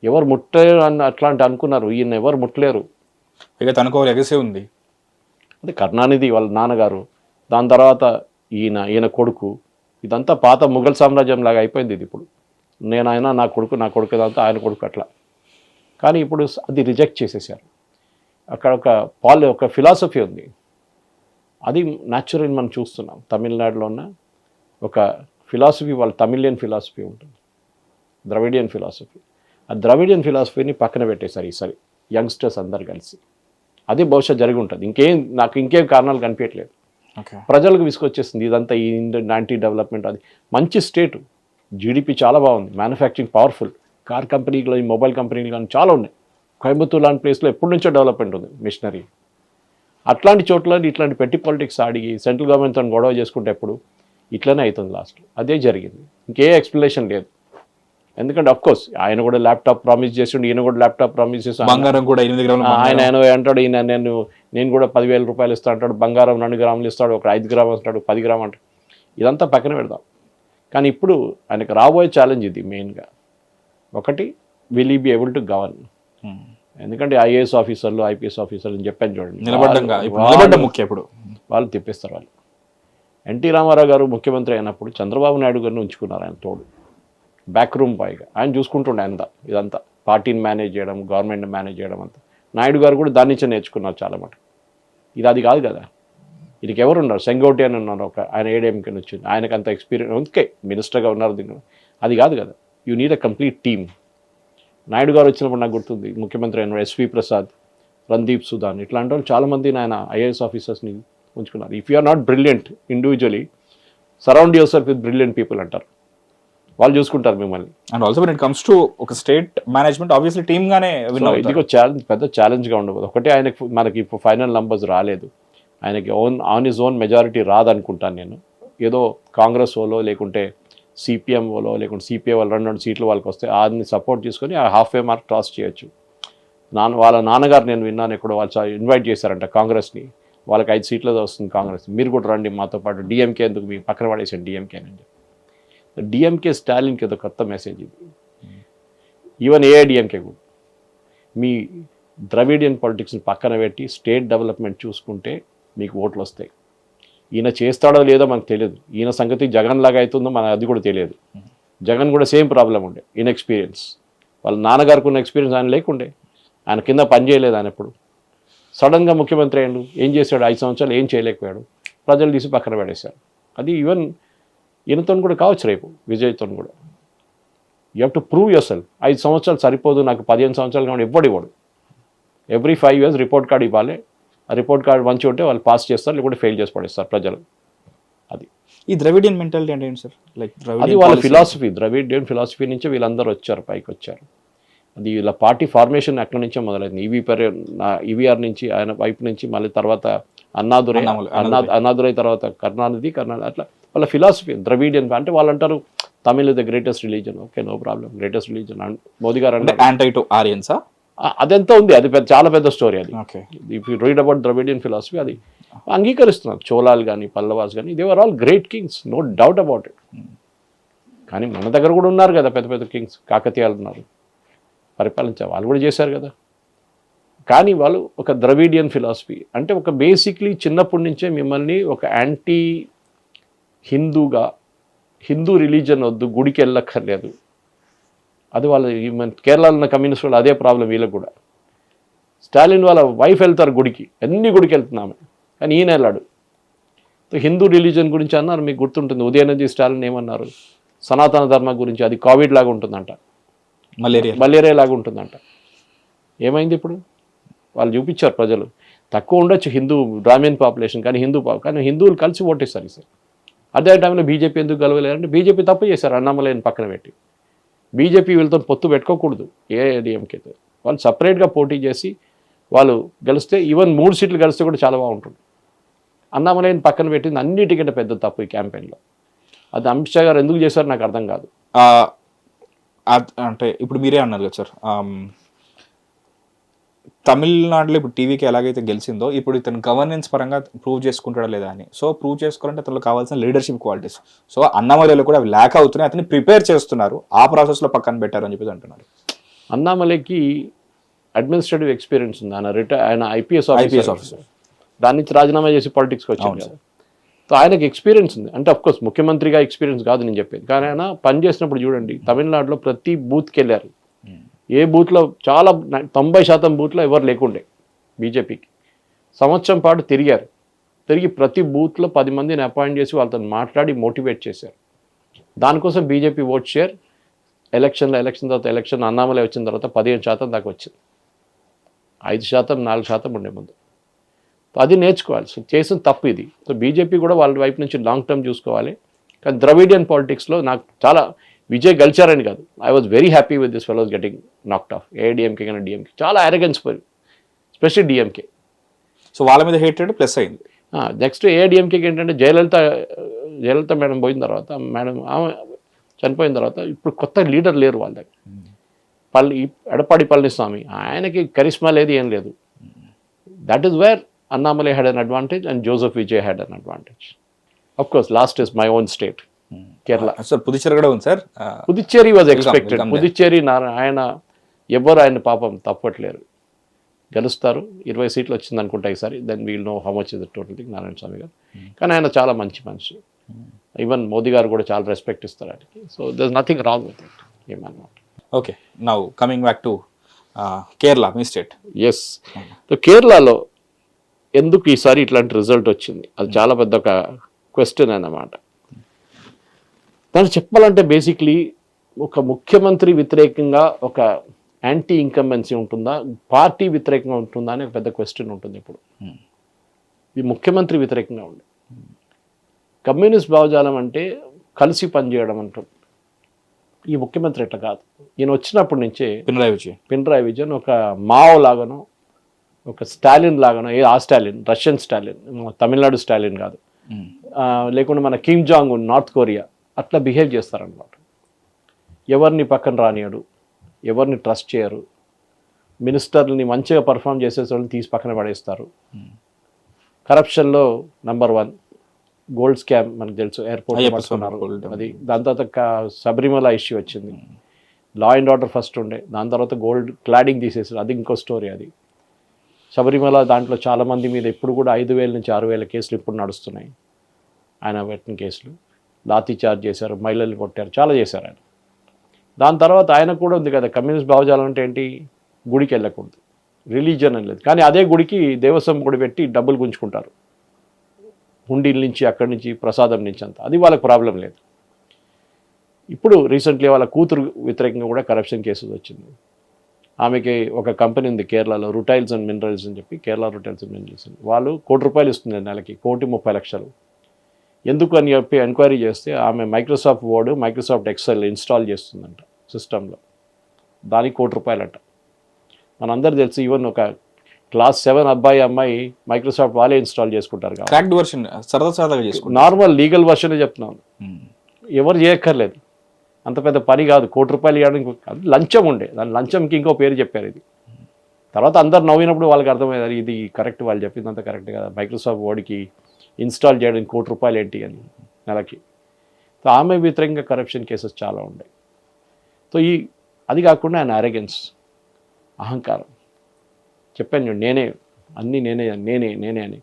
ఎవరు ముట్టలేరు అట్లాంటి అనుకున్నారు, ఈయన ఎవరు ముట్టలేరు. ఇక తనకు లెగసీ ఉంది. అదే కరుణానిధి వాళ్ళ నాన్నగారు, దాని తర్వాత ఈయన కొడుకు, ఇదంతా పాత ముఘల్ సామ్రాజ్యం లాగా అయిపోయింది ఇది. ఇప్పుడు ఆయన నా కొడుకు ఇదంతా ఆయన కొడుకు అట్లా. కానీ ఇప్పుడు అది రిజెక్ట్ చేసేసారు. అక్కడ ఒక ఫిలాసఫీ ఉంది, అది న్యాచురల్ మనం చూస్తున్నాం. తమిళనాడులో ఉన్న ఒక ఫిలాసఫీ, వాళ్ళ తమిళియన్ ఫిలాసఫీ ఉంటుంది, ద్రవిడియన్ ఫిలాసఫీ. ఆ ద్రవిడియన్ ఫిలాసఫీని పక్కన పెట్టేశారు ఈసారి యంగ్స్టర్స్ అందరు కలిసి. అదే బహుశా జరిగి ఉంటుంది. నాకు ఇంకేం కారణాలు కనిపించట్లేదు. ప్రజలకు విసుకొచ్చేస్తుంది ఇదంతా, ఈ యాంటీ డెవలప్మెంట్. అది మంచి స్టేటు, జీడిపి చాలా బాగుంది, మ్యానుఫ్యాక్చరింగ్ పవర్ఫుల్, కార్ కంపెనీలు, మొబైల్ కంపెనీలు కానీ చాలా ఉన్నాయి. కోయంబత్తూర్ లాంటి ప్లేస్లో ఎప్పటి నుంచో డెవలప్మెంట్ ఉంది, మిషనరీ. అట్లాంటి చోట్ల ఇట్లాంటి పెట్టి పాలిటిక్స్ ఆడిగి సెంట్రల్ గవర్నమెంట్తో గొడవ చేసుకుంటే ఎప్పుడు ఇట్లనే అవుతుంది లాస్ట్. అదే జరిగింది, ఇంకే ఎక్స్ప్లెనేషన్ లేదు. ఎందుకంటే అఫ్కోర్స్ ఆయన కూడా ల్యాప్టాప్ ప్రామిస్ చేసిండు, ఈయన కూడా ల్యాప్టాప్ ప్రామిస్ చేసి బంగారం కూడా 8 గ్రాములు ఆయన అంటాడు, నేను కూడా 10,000 రూపాయలు ఇస్తా అంటాడు, బంగారం 2 గ్రాములు ఇస్తాడు, ఒక 5 గ్రాములు ఇస్తాడు, 10 గ్రాములు అంటాడు. ఇదంతా పక్కన పెడదాం. కానీ ఇప్పుడు ఆయనకు రాబోయే ఛాలెంజ్ ఇది మెయిన్గా. ఒకటి, విల్ ఈ బి ఏబుల్ టు గవర్న్. ఎందుకంటే ఐఏఎస్ ఆఫీసర్లు, ఐపీఎస్ ఆఫీసర్లు చెప్పాను చూడండి, నిలబడ్డం ముఖ్యం. ఇప్పుడు వాళ్ళు తిప్పిస్తారు. వాళ్ళు ఎన్టీ రామారావు గారు ముఖ్యమంత్రి అయినప్పుడు చంద్రబాబు నాయుడు గారిని ఉంచుకున్నారు ఆయన తోడు, బ్యాక్ రూమ్ బాయ్గా. ఆయన చూసుకుంటుండే ఇదంతా పార్టీని మేనేజ్ చేయడం, గవర్నమెంట్ని మేనేజ్ చేయడం అంతా. నాయుడు గారు కూడా దాని నుంచే నేర్చుకున్నారు చాలా మటుకు. అది కాదు కదా, వీరికి ఎవరు ఉన్నారు, సెంగోటి అని ఉన్నారు, ఆయన ఏడీఎంకే వచ్చింది, ఆయనకు అంత ఎక్స్పీరియన్స్, ఓకే మినిస్టర్గా ఉన్నారు దీన్ని. అది కాదు కదా, you need a complete team. Naidu గారు వచ్చినప్పుడు నాకు గుర్తుంది, ముఖ్యమంత్రి అయిన ఎస్వి ప్రసాద్, రందీప్ సుధాన్, ఇట్లాంటి వాళ్ళు చాలామందిని ఆయన ఐఏఎస్ ఆఫీసర్స్ని ఉంచుకున్నారు. If you are not brilliant individually, surround yourself with brilliant people అంటారు, వాళ్ళు చూసుకుంటారు మిమ్మల్ని. And also when it comes to ఒక స్టేట్ మేనేజ్మెంట్ ఆబ్వియస్లీ టీమ్ గానే ఇది ఒక పెద్ద ఛాలెంజ్గా ఉండదు. ఒకటే మనకి ఇప్పుడు ఫైనల్ నంబర్స్ రాలేదు, ఆయనకి ఆన్ హిజ్ ఓన్ మెజారిటీ రాదనుకుంటాను నేను. ఏదో కాంగ్రెస్ వాళ్ళో లేకుంటే సిపిఎం వాళ్ళో లేకుంటే సిపిఐ వాళ్ళు 2 సీట్లు వాళ్ళకి వస్తే దాన్ని సపోర్ట్ చేసుకొని ఆ హాఫ్-వే మార్క్ క్రాస్ చేయొచ్చు. వాళ్ళ నాన్నగారు నేను విన్నాను ఎక్కడో, వాళ్ళు ఇన్వైట్ చేశారంట కాంగ్రెస్ని, వాళ్ళకి 5 సీట్లతో వస్తుంది కాంగ్రెస్, మీరు కూడా రండి మాతో పాటు, డిఎంకే ఎందుకు మీ పక్కన పడేసాను డిఎంకే అని. డిఎంకే స్టాలిన్కి ఏదో కొత్త మెసేజ్ ఇది. ఈవెన్ ఏఐడిఎంకే కూడా మీ ద్రవిడియన్ పాలిటిక్స్ని పక్కన పెట్టి స్టేట్ డెవలప్మెంట్ చూసుకుంటే మీకు ఓట్లు వస్తాయి. ఈయన చేస్తాడో లేదో మనకు తెలియదు, ఈయన సంగతి జగన్ లాగా అవుతుందో మనకు అది కూడా తెలియదు. జగన్ కూడా సేమ్ ప్రాబ్లం ఉండే, ఇన్ఎక్స్పీరియన్స్. వాళ్ళ నాన్నగారికి ఉన్న ఎక్స్పీరియన్స్ ఆయన లేకుండే, ఆయన కింద పని చేయలేదు ఆయన. ఎప్పుడు సడన్గా ముఖ్యమంత్రి అయ్యాడు, ఏం చేశాడు, 5 సంవత్సరాలు ఏం చేయలేకపోయాడు, ప్రజలు తీసి పక్కన పడేశారు. అది ఈవెన్ ఈయనతో కూడా కావచ్చు, రేపు విజయ్తో కూడా. You have to prove your self. 5 సంవత్సరాలు సరిపోదు, నాకు 15 సంవత్సరాలు కావాలి, ఇవ్వడు. ఎవ్రీ 5 years రిపోర్ట్ కార్డు ఇవ్వాలి. ఆ రిపోర్ట్ కార్డు మంచి ఉంటే వాళ్ళు పాస్ చేస్తారు, లేకుంటే ఫెయిల్ చేసి పడేస్తారు ప్రజలు. అది ఈ ద్రవిడియన్ మెంటాలిటీ అంటే ఏంటి సార్? లైక్ అది వాళ్ళ ఫిలాసఫీ, ద్రవిడియన్ ఫిలాసఫీ నుంచి వీళ్ళందరూ వచ్చారు, పైకి వచ్చారు. అది వీళ్ళ పార్టీ ఫార్మేషన్ అక్కడి నుంచే మొదలైంది. ఈవీఆర్ నుంచి, ఆయన వైపు నుంచి, మళ్ళీ తర్వాత అన్నాదురై తర్వాత కరుణానిధి, అట్లా వాళ్ళ ఫిలాసఫీ ద్రవిడియన్. అంటే వాళ్ళు అంటారు Tamil the greatest religion. Okay, no problem, greatest religion. Modi garu అంటే యాంటీ టు ఆరియన్సా, అదెంత ఉంది, అది చాలా పెద్ద స్టోరీ అది. If you read about Dravidian philosophy, అది అంగీకరిస్తున్నారు. చోళాలు కానీ పల్లవాస్ కానీ they are all great kings, no doubt about it. కానీ మన దగ్గర కూడా ఉన్నారు కదా పెద్ద పెద్ద కింగ్స్, కాకతీయాలు ఉన్నారు, పరిపాలించారు, వాళ్ళు కూడా చేశారు కదా. కానీ వాళ్ళు ఒక ద్రవిడియన్ ఫిలాసఫీ అంటే ఒక బేసిక్లీ చిన్నప్పటి నుంచే మిమ్మల్ని ఒక యాంటీ హిందూగా, హిందూ రిలీజన్ వద్దు, గుడికి వెళ్ళక్కర్లేదు. అది వాళ్ళ కేరళలో ఉన్న కమ్యూనిస్ట్ వాళ్ళు అదే ప్రాబ్లం వీళ్ళకి కూడా. స్టాలిన్ వాళ్ళ వైఫ్ వెళ్తారు గుడికి, అన్ని గుడికి వెళ్తున్నాము, కానీ ఈయన వెళ్ళాడు. హిందూ రిలీజన్ గురించి అన్నారు, మీకు గుర్తుంటుంది ఉదయనిధి స్టాలిన్ ఏమన్నారు, సనాతన ధర్మ గురించి, అది కోవిడ్ లాగా ఉంటుందంట, మలేరియా లాగా ఉంటుందంట. ఏమైంది ఇప్పుడు? వాళ్ళు చూపించారు ప్రజలు, తక్కువ ఉండొచ్చు హిందూ బ్రాహ్మణ్ పాపులేషన్, కానీ కానీ హిందువులు కలిసి ఓటేస్తారు సార్. అదే టైంలో బీజేపీ ఎందుకు గెలవలేరంటే బీజేపీ తప్పు చేశారు, అన్నామలైని పక్కన పెట్టి. బీజేపీ వీళ్ళతో పొత్తు పెట్టుకోకూడదు ఏఐఏడీఎంకేతో, వాళ్ళు సపరేట్గా పోటీ చేసి వాళ్ళు గెలిస్తే, ఈవెన్ 3 సీట్లు గెలిస్తే కూడా చాలా బాగుంటుంది. అన్నామలైని పక్కన పెట్టింది అన్నిటికంటే పెద్ద తప్పు ఈ క్యాంపెయిన్లో. అది అమిత్ షా గారు ఎందుకు చేశారు నాకు అర్థం కాదు. అంటే ఇప్పుడు మీరే అన్నారు కదా సార్, తమిళనాడులో ఇప్పుడు టీవీకి ఎలాగైతే గెలిచిందో, ఇప్పుడు ఇతను గవర్నెన్స్ పరంగా ప్రూవ్ చేసుకుంటాడా లేదా అని. సో ప్రూవ్ చేసుకోవాలంటే అతను కావాల్సిన లీడర్షిప్ క్వాలిటీస్, సో అన్నామలైలో కూడా అవి ల్యాక్ అవుతున్నాయి, అతన్ని ప్రిపేర్ చేస్తున్నారు, ఆ ప్రాసెస్లో పక్కన పెట్టారు అని చెప్పి అంటున్నారు. అన్నామలైకి అడ్మినిస్ట్రేటివ్ ఎక్స్పీరియన్స్ ఉంది, ఆయన ఐపీఎస్ ఆఫీసర్, దాని నుంచి రాజీనామా చేసి పాలిటిక్స్కి వచ్చాను కదా. సో ఆయనకి ఎక్స్పీరియన్స్ ఉంది, అంటే అఫ్కోర్స్ ముఖ్యమంత్రిగా ఎక్స్పీరియన్స్ కాదు నేను చెప్పేది, కానీ ఆయన పని చేసినప్పుడు చూడండి, తమిళనాడులో ప్రతి బూత్కి వెళ్ళారు. ఏ బూత్లో చాలా 90% బూత్లో ఎవరు లేకుండే బీజేపీకి. సంవత్సరం పాటు తిరిగి ప్రతి బూత్లో 10 మందిని అపాయింట్ చేసి వాళ్ళతో మాట్లాడి మోటివేట్ చేశారు. దానికోసం బీజేపీ ఓట్ షేర్ ఎలక్షన్ తర్వాత ఎలక్షన్ అన్నామలై వచ్చిన తర్వాత 15% దాకా వచ్చింది. 5%, 4% ఉండే ముందు. అది నేర్చుకోవాలి. సో చేసిన తప్పు ఇది. సో బీజేపీ కూడా వాళ్ళ వైపు నుంచి లాంగ్ టర్మ్ చూసుకోవాలి. కానీ ద్రవిడియన్ పాలిటిక్స్లో నాకు చాలా, విజయ్ గెలిచారని కాదు, I was very happy with this fellows getting knocked of. AIADMK కానీ డిఎంకే చాలా అరగెన్స్ పోయి, ఎస్పెషల్లీ డిఎంకే. సో వాళ్ళ మీద హేటెడ్ ప్లస్ అయింది. నెక్స్ట్ ఏఐడిఎంకేకి ఏంటంటే జయలలిత మేడం పోయిన తర్వాత, ఆమె చనిపోయిన తర్వాత ఇప్పుడు కొత్త లీడర్ లేరు వాళ్ళ దగ్గర. ఎడప్పాడి పళనిస్వామి, ఆయనకి కరిష్మా లేదు, ఏం లేదు. That is where Annamalai had an advantage and Joseph Vijay had an advantage. Of course lost is my own state Kerala. Sir Puducherry కూడా ఉంది sir. Puducherry was expected. Puducherry ఆయన పాపం తప్పట్లేరు, గెలుస్తారు. 20 సీట్లు వచ్చింది అనుకుంటా ఈసారి. Then we'll know how much is the total thing. Narayana Swamy garu, కానీ ఆయన చాలా మంచి మనిషి. ఈవెన్ మోదీ గారు కూడా చాలా రెస్పెక్ట్ ఇస్తారు ఆయనకి. So there is nothing wrong with it, ఏమన్నా. Okay, now coming back to Kerala, మీ స్టేట్. ఎస్, సో కేరళలో ఎందుకు ఈసారి ఇట్లాంటి రిజల్ట్ వచ్చింది, అది చాలా పెద్ద ఒక క్వశ్చన్ అన్నమాట. దాన్ని చెప్పాలంటే బేసిక్లీ ఒక ముఖ్యమంత్రి వ్యతిరేకంగా ఒక యాంటీ ఇన్కంబెన్సీ ఉంటుందా, పార్టీ వ్యతిరేకంగా ఉంటుందా అని ఒక పెద్ద క్వశ్చన్ ఉంటుంది ఇప్పుడు. ఈ ముఖ్యమంత్రి వ్యతిరేకంగా ఉంది. కమ్యూనిస్ట్ భావజాలం అంటే కలిసి పనిచేయడం అంటుంది. ఈ ముఖ్యమంత్రి ఎట్లా కాదు. ఈయన వచ్చినప్పటి నుంచే పినరాయి విజయన్ ఒక మావో లాగానో, ఒక స్టాలిన్ లాగానో, ఆ స్టాలిన్ రష్యన్ స్టాలిన్, తమిళనాడు స్టాలిన్ కాదు, లేకుండా మన Kim Jong Un north Korea, అట్లా బిహేవ్ చేస్తారనమాట. ఎవరిని పక్కన రానియడు, ఎవరిని ట్రస్ట్ చేయరు, మినిస్టర్ని మంచిగా పర్ఫామ్ చేసే వాళ్ళని తీసి పక్కన పడేస్తారు. కరప్షన్లో నంబర్ 1. గోల్డ్ స్కామ్ మనకు తెలుసు, ఎయిర్పోర్ట్ పట్టుకున్నారు అది. దాని తర్వాత శబరిమల ఇష్యూ వచ్చింది. లా అండ్ ఆర్డర్ ఫస్ట్ ఉండే, దాని తర్వాత గోల్డ్ క్లాడింగ్ తీసేసారు, అది ఇంకో స్టోరీ. అది శబరిమల దాంట్లో చాలామంది మీద ఇప్పుడు కూడా 5,000 నుంచి 6,000 కేసులు ఇప్పుడు నడుస్తున్నాయి. ఆయన పెట్టిన కేసులు, లాఠీ చార్జ్ చేశారు, మహిళలు కొట్టారు, చాలా చేశారు ఆయన. దాని తర్వాత ఆయన కూడా ఉంది కదా కమ్యూనిస్ట్ భావజాలం అంటే ఏంటి, గుడికి వెళ్ళకూడదు, రిలీజన్ అని లేదు. కానీ అదే గుడికి దేవస్వం గుడి పెట్టి డబ్బులు గుంజుకుంటారు, హుండీల నుంచి, అక్కడి నుంచి, ప్రసాదం నుంచి అంతా. అది వాళ్ళకి ప్రాబ్లం లేదు. ఇప్పుడు రీసెంట్లీ వాళ్ళ కూతురు వ్యతిరేకంగా కూడా కరప్షన్ కేసులు వచ్చింది. ఆమెకి ఒక కంపెనీ ఉంది కేరళలో, రుటైల్స్ అండ్ మినరల్స్ అని చెప్పి, కేరళ రుటైల్స్ అండ్ మినరల్స్. వాళ్ళు ₹1,30,00,000 ఇస్తుంది నెలకి, ₹1,30,00,000. ఎందుకు అని చెప్పి ఎంక్వైరీ చేస్తే ఆమె Microsoft word, Microsoft Excel install చేస్తుందంట సిస్టంలో. దానికి ₹1,00,00,000 అంట. మనందరూ తెలుసు, ఈవెన్ ఒక క్లాస్ 7 అమ్మాయి మైక్రోసాఫ్ట్ వాళ్ళే ఇన్స్టాల్ చేసుకుంటారు కాబట్టి నార్మల్ లీగల్ వర్షన్ చెప్తున్నాను. ఎవరు చేయక్కర్లేదు, అంత పెద్ద పని కాదు. ₹1,00,00,000 ఇవ్వడానికి లంచం ఉండే, దాని లంచంకి ఇంకో పేరు చెప్పారు. ఇది తర్వాత అందరు నవ్వినప్పుడు వాళ్ళకి అర్థమయ్యేది ఇది కరెక్ట్, వాళ్ళు చెప్పిందంత కరెక్ట్ కదా, మైక్రోసాఫ్ట్ వర్డ్కి ఇన్స్టాల్ చేయడానికి ₹1,00,00,000 ఏంటి అని నెలకి. సో ఆమె వ్యతిరేకంగా కరప్షన్ కేసెస్ చాలా ఉన్నాయి. సో అది కాకుండా ఆయన అరెగెన్స్, అహంకారం, చెప్పాను చూడు నేనే అన్నీ నేనే అని.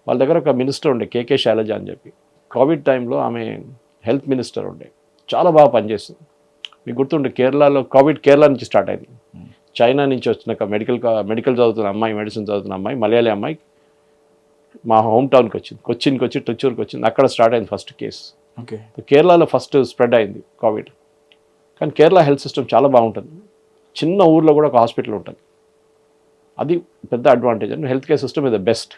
వాళ్ళ దగ్గర ఒక మినిస్టర్ ఉండే కేకే శైలజ అని చెప్పి, కోవిడ్ టైంలో ఆమె హెల్త్ మినిస్టర్ ఉండే, చాలా బాగా పనిచేస్తుంది. మీకు గుర్తుండే కేరళలో కోవిడ్ కేరళ నుంచి స్టార్ట్ అయింది. చైనా నుంచి వచ్చినాక మెడికల్ చదువుతున్న అమ్మాయి, మెడిసిన్ చదువుతున్న అమ్మాయి, మలయాళీ అమ్మాయి మా హోమ్ టౌన్కి వచ్చింది, కొచ్చిన్కి వచ్చి ట్రిచ్చూర్కి వచ్చింది. అక్కడ స్టార్ట్ అయింది ఫస్ట్ కేసు. ఓకే, కేరళలో ఫస్ట్ స్ప్రెడ్ అయింది కోవిడ్. కానీ కేరళ హెల్త్ సిస్టమ్ చాలా బాగుంటుంది. చిన్న ఊర్లో కూడా ఒక హాస్పిటల్ ఉంటుంది. అది పెద్ద advantage. And health care system is the best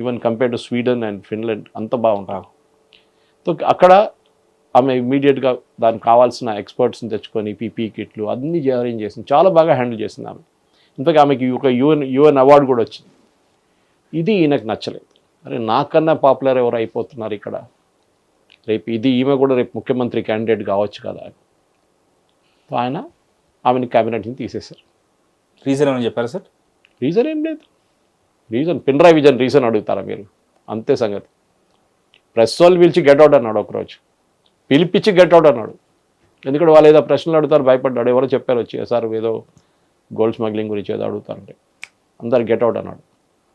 even compare to Sweden and Finland, అంత బాగుంటుంది. సో అక్కడ ఆమె ఇమీడియట్గా దానికి కావాల్సిన ఎక్స్పర్ట్స్ని తెచ్చుకొని పీపీ కిట్లు అన్నీ అరేంజ్ చేసింది, చాలా బాగా హ్యాండిల్ చేసింది ఆమె. ఇంతకు ఆమెకి ఒక యుఎన్ అవార్డు కూడా వచ్చింది. ఇది ఈయనకు నచ్చలేదు. అరే నాకన్నా పాపులర్ ఎవరు అయిపోతున్నారు ఇక్కడ, రేపు ఈమె కూడా రేపు ముఖ్యమంత్రి క్యాండిడేట్ కావచ్చు కదా. సో ఆయన ఆమెని క్యాబినెట్ని తీసేశారు. రీజన్ ఏమని చెప్పారు సార్? రీజన్ ఏం లేదు. పినరాయి విజయన్ రీజన్ అడుగుతారా మీరు? అంతే సంగతి. ప్రెస్ వాళ్ళు పిలిచి గెట్అవుట్ అన్నాడు, ఒకరోజు పిలిపించి గెట్అవుట్ అన్నాడు. ఎందుకంటే వాళ్ళు ఏదో ప్రశ్నలు అడుగుతారు, భయపడ్డాడు. ఎవరో చెప్పారు వచ్చి సార్ ఏదో గోల్డ్ స్మగ్లింగ్ గురించి ఏదో అడుగుతారంటే అందరు గెట్అవుట్ అన్నాడు.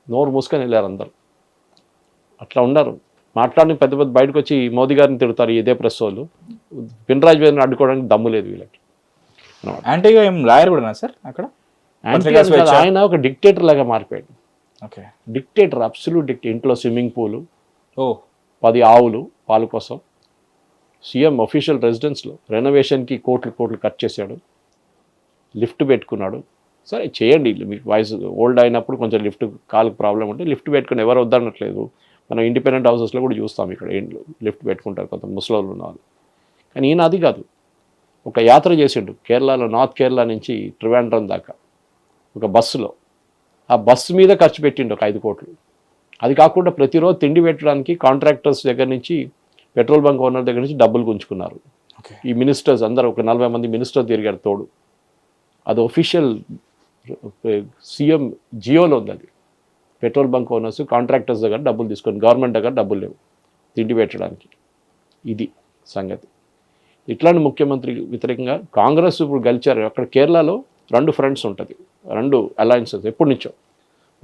నోరు మూసుకొని వెళ్ళారు అందరు. అట్లా ఉన్నారు. మాట్లాడిన పెద్ద బయటకు వచ్చి మోదీ గారిని తిడతారు ఇదే ప్రెస్ వాళ్ళు. పినరాయి విజయన్ అడ్డుకోవడానికి దమ్ము లేదు వీళ్ళకి. యాంటీగా ఏం లాయర్ కూడా సార్ అక్కడ? ఆయన ఒక డిక్టేటర్ లాగా మారిపోయాడు. Okay, dictator, absolute dictator. ఇంట్లో స్విమ్మింగ్ పూలు, 10 ఆవులు వాళ్ళ కోసం. సీఎం అఫీషియల్ రెసిడెన్స్లో రెనోవేషన్కి కోట్లు ఖర్చు చేశాడు. లిఫ్ట్ పెట్టుకున్నాడు. సరే చేయండి, మీకు వాయిస్ ఓల్డ్ అయినప్పుడు కొంచెం లిఫ్ట్ కాలుకు ప్రాబ్లం ఉంటే లిఫ్ట్ పెట్టుకుని ఎవరు వద్దనట్లేదు. మనం ఇండిపెండెంట్ హౌసెస్లో కూడా చూస్తాం, ఇక్కడ లిఫ్ట్ పెట్టుకుంటారు కొంత ముసలోళ్ళు ఉన్న వాళ్ళు. కానీ ఈయన అది కాదు. ఒక యాత్ర చేసిండు కేరళలో, నార్త్ కేరళ నుంచి ట్రివాండ్రం దాకా ఒక బస్సులో. ఆ బస్సు మీద ఖర్చు పెట్టిండు ఒక 5 కోట్లు. అది కాకుండా ప్రతిరోజు తిండి పెట్టడానికి కాంట్రాక్టర్స్ దగ్గర నుంచి, పెట్రోల్ బంక్ ఓనర్ దగ్గర నుంచి డబ్బులు గుంజుకున్నారు. ఈ మినిస్టర్స్ అందరూ ఒక 40 మంది మినిస్టర్స్ తిరిగారు తోడు. అది ఒఫీషియల్ సీఎం జియోలో ఉంది. అది పెట్రోల్ బంక్ ఓనర్స్ కాంట్రాక్టర్స్ దగ్గర డబ్బులు తీసుకొని, గవర్నమెంట్ దగ్గర డబ్బులు లేవు తిండి పెట్టడానికి. ఇది సంగతి. ఇట్లాంటి ముఖ్యమంత్రి వ్యతిరేకంగా కాంగ్రెస్ ఇప్పుడు గెలిచారు. అక్కడ కేరళలో 2 ఫ్రంట్స్ ఉంటుంది, 2 అలయన్సెస్ ఎప్పటి నుంచో.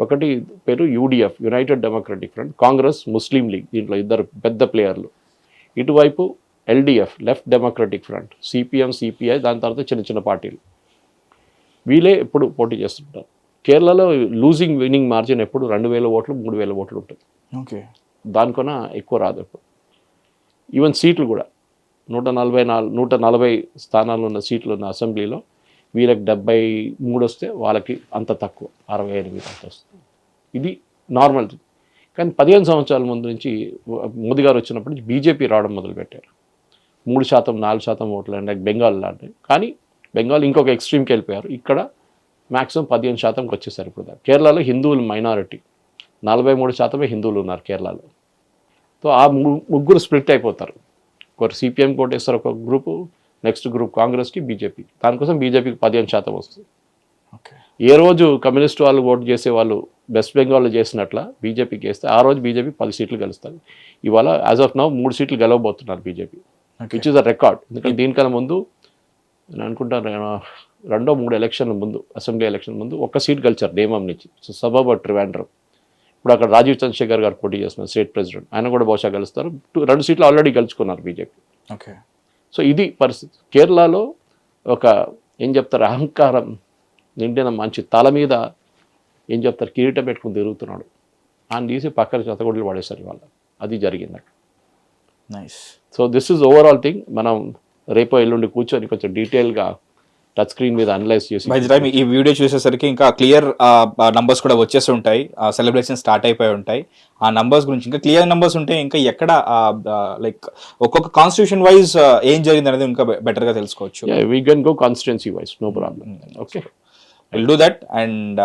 ఒకటి పేరు UDF, United Democratic Front. Congress, Muslim League, దీంట్లో 2 పెద్ద ప్లేయర్లు. ఇటువైపు LDF, Left Democratic Front, CPM, CPI, దాని తర్వాత చిన్న చిన్న పార్టీలు. వీళ్ళే ఎప్పుడు పోటీ చేస్తుంటారు. కేరళలో లూజింగ్ విన్నింగ్ మార్జిన్ ఎప్పుడు 2,000 ఓట్లు 3,000 ఓట్లు ఉంటుంది. ఓకే, దానికన్నా ఎక్కువ రాదు ఎప్పుడు. ఈవెన్ సీట్లు కూడా 140 స్థానాలు ఉన్న సీట్లు ఉన్న అసెంబ్లీలో వీళ్ళకి 73 వస్తే వాళ్ళకి అంత తక్కువ 68 అంత వస్తుంది. ఇది నార్మల్. కానీ 15 సంవత్సరాల ముందు నుంచి మోదీ గారు వచ్చినప్పటి నుంచి బీజేపీ రావడం మొదలుపెట్టారు. 3%, 4% ఓట్లు అంటే బెంగాల్ లాంటివి. కానీ బెంగాల్ ఇంకొక ఎక్స్ట్రీమ్కి వెళ్ళిపోయారు. ఇక్కడ మ్యాక్సిమం 15%కి వచ్చేసారు ఇప్పుడు. కేరళలో హిందువులు మైనారిటీ, 43% హిందువులు ఉన్నారు కేరళలో. సో ఆ ముగ్గురు స్ప్లిట్ అయిపోతారు. ఒకరు సిపిఎం కోటేస్తారు ఒక గ్రూపు, నెక్స్ట్ గ్రూప్ కాంగ్రెస్కి, బీజేపీ. దానికోసం బీజేపీకి 15% వస్తుంది. ఓకే, ఏ రోజు కమ్యూనిస్ట్ వాళ్ళు ఓటు చేసే వాళ్ళు వెస్ట్ బెంగాల్లో చేసినట్ల బీజేపీకి వేస్తే ఆ రోజు బీజేపీ 10 సీట్లు గెలుస్తుంది. ఇవాళ యాజ్ ఆఫ్ నౌ 3 సీట్లు గెలవబోతున్నారు BJP, which is a record. ఎందుకంటే దీనికన్నా ముందు నేను అనుకుంటాను 2-3 ఎలక్షన్ల ముందు, అసెంబ్లీ ఎలక్షన్ ముందు 1 సీట్ గెలిచారు నేమం నుంచి, సబబ్ ట్రివాండ్రం. ఇప్పుడు అక్కడ రాజీవ్ చంద్రశేఖర్ గారు పోటీ చేస్తున్నారు, స్టేట్ ప్రెసిడెంట్. ఆయన కూడా బహుశా గెలుస్తారు. 2 సీట్లు ఆల్రెడీ గెలుచుకున్నారు బీజేపీ. ఓకే, సో ఇది పరిస్థితి. కేరళలో ఒక ఏం చెప్తారు, అహంకారం నిండిన మంచి తల మీద ఏం చెప్తారు కిరీటం పెట్టుకుని తిరుగుతున్నాడు. ఆయన తీసి పక్కన చెత్తగొడ్లు పడేశారు ఇవాళ. అది జరిగింది అక్కడ. Nice. So this is overall thing. మనం రేపో ఎల్లుండి కూర్చొని కొంచెం డీటెయిల్గా టచ్ స్క్రీన్ మీద అనలైజ్ చేసి, బై ది టైం ఈ వీడియో చూసేసరికి ఇంకా క్లియర్ నంబర్స్ కూడా వచ్చేసి ఉంటాయి. సెలబ్రేషన్ స్టార్ట్ అయిపోయి ఉంటాయి. ఆ నంబర్స్ గురించి ఇంకా క్లియర్ నంబర్స్ ఉంటే ఇంకా ఎక్కడ లైక్ ఒక్కొక్క కాన్స్టిట్యూషన్ వైజ్ ఏం జరిగింది అనేది ఇంకా బెటర్గా తెలుసుకోవచ్చు. We can go constituency wise, no problem. Okay, will do that. And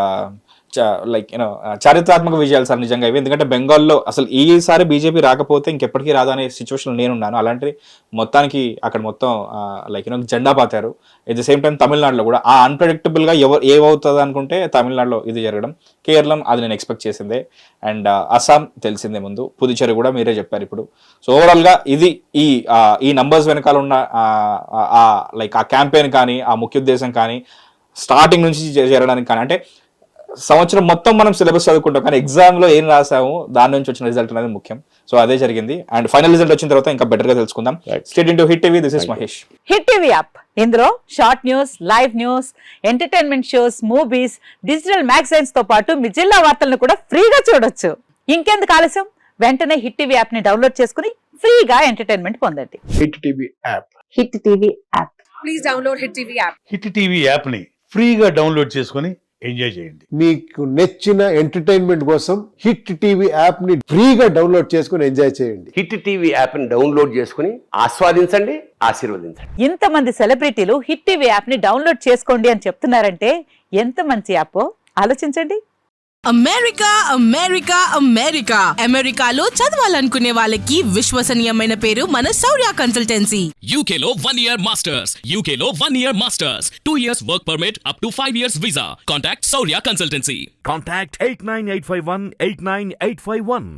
like you know చారిత్రాత్మక విజయాలు సార్ నిజంగా ఇవి. ఎందుకంటే బెంగాల్లో అసలు ఈసారి బీజేపీ రాకపోతే ఇంకెప్పటికీ రాదు అనే సిచ్యువేషన్ నేనున్నాను. అలాంటిది మొత్తానికి అక్కడ మొత్తం లైక్ యూనో జెండా పాతారు. ఎట్ ది సేమ్ టైం తమిళనాడులో కూడా ఆ అన్ప్రెడిక్టబుల్గా ఏమవుతుంది అనుకుంటే తమిళనాడులో ఇది జరగడం, కేరళం అది నేను ఎక్స్పెక్ట్ చేసిందే, అండ్ అస్సాం తెలిసిందే ముందు, పుదుచ్చేరి కూడా మీరే చెప్పారు ఇప్పుడు. సో ఓవరాల్గా ఇది ఈ నంబర్స్ వెనకాల ఉన్న లైక్ ఆ క్యాంపెయిన్ కానీ ఆ ముఖ్య ఉద్దేశం కానీ స్టార్టింగ్ నుంచి జరగడానికి కానీ, అంటే సంవత్సరం మొత్తం మనం సిలబస్ చదువుకుంటాం కానీ ఎగ్జామ్లో ఏం రాసాము దాని నుంచి వచ్చిన రిజల్ట్ అనేది ముఖ్యం. సో అదే జరిగింది, అండ్ ఫైనల్ రిజల్ట్ వచ్చిన తర్వాత ఇంకా బెటర్గా తెలుసుకుందాం. Stay tuned to Hit TV, this is Mahesh. Hit TV app, ఇందులో short news, live news, entertainment shows, movies, digital magazines తో పాటు మీ జిల్లా వార్తలను కూడా ఫ్రీగా చూడొచ్చు. ఇంకెందుకు ఆలస్యం, వెంటనే హిట్ టీవీ యాప్ ని డౌన్లోడ్ చేసుకుని ఫ్రీగా ఎంటర్టైన్మెంట్ పొందండి. Hit TV app. Hit TV app. Please download hit TV app. Hit TV యాప్ని ఫ్రీగా డౌన్లోడ్ చేసుకొని ఎంజాయ్ చేయండి. మీకు నచ్చిన ఎంటర్టైన్మెంట్ కోసం హిట్ టీవీ యాప్ ని ఫ్రీగా డౌన్లోడ్ చేసుకుని ఎంజాయ్ చేయండి. హిట్ టీవీ యాప్ని డౌన్లోడ్ చేసుకుని ఆస్వాదించండి, ఆశీర్వదించండి. ఇంతమంది సెలబ్రిటీలు హిట్ టీవీ యాప్ ని డౌన్లోడ్ చేసుకోండి అని చెప్తున్నారంటే ఎంత మంచి యాప్ ఆలోచించండి. అమెరికా అమెరికా అమెరికా అమెరికాలో చదవాలనుకునే వాళ్ళకి విశ్వసనీయమైన పేరు మన శౌర్య కన్సల్టెన్సీ. UK లో 1 year masters, UK లో 1 year masters, 2 years work permit up to 5 years visa. Contact Saurya Consultancy. Contact 89851 89851.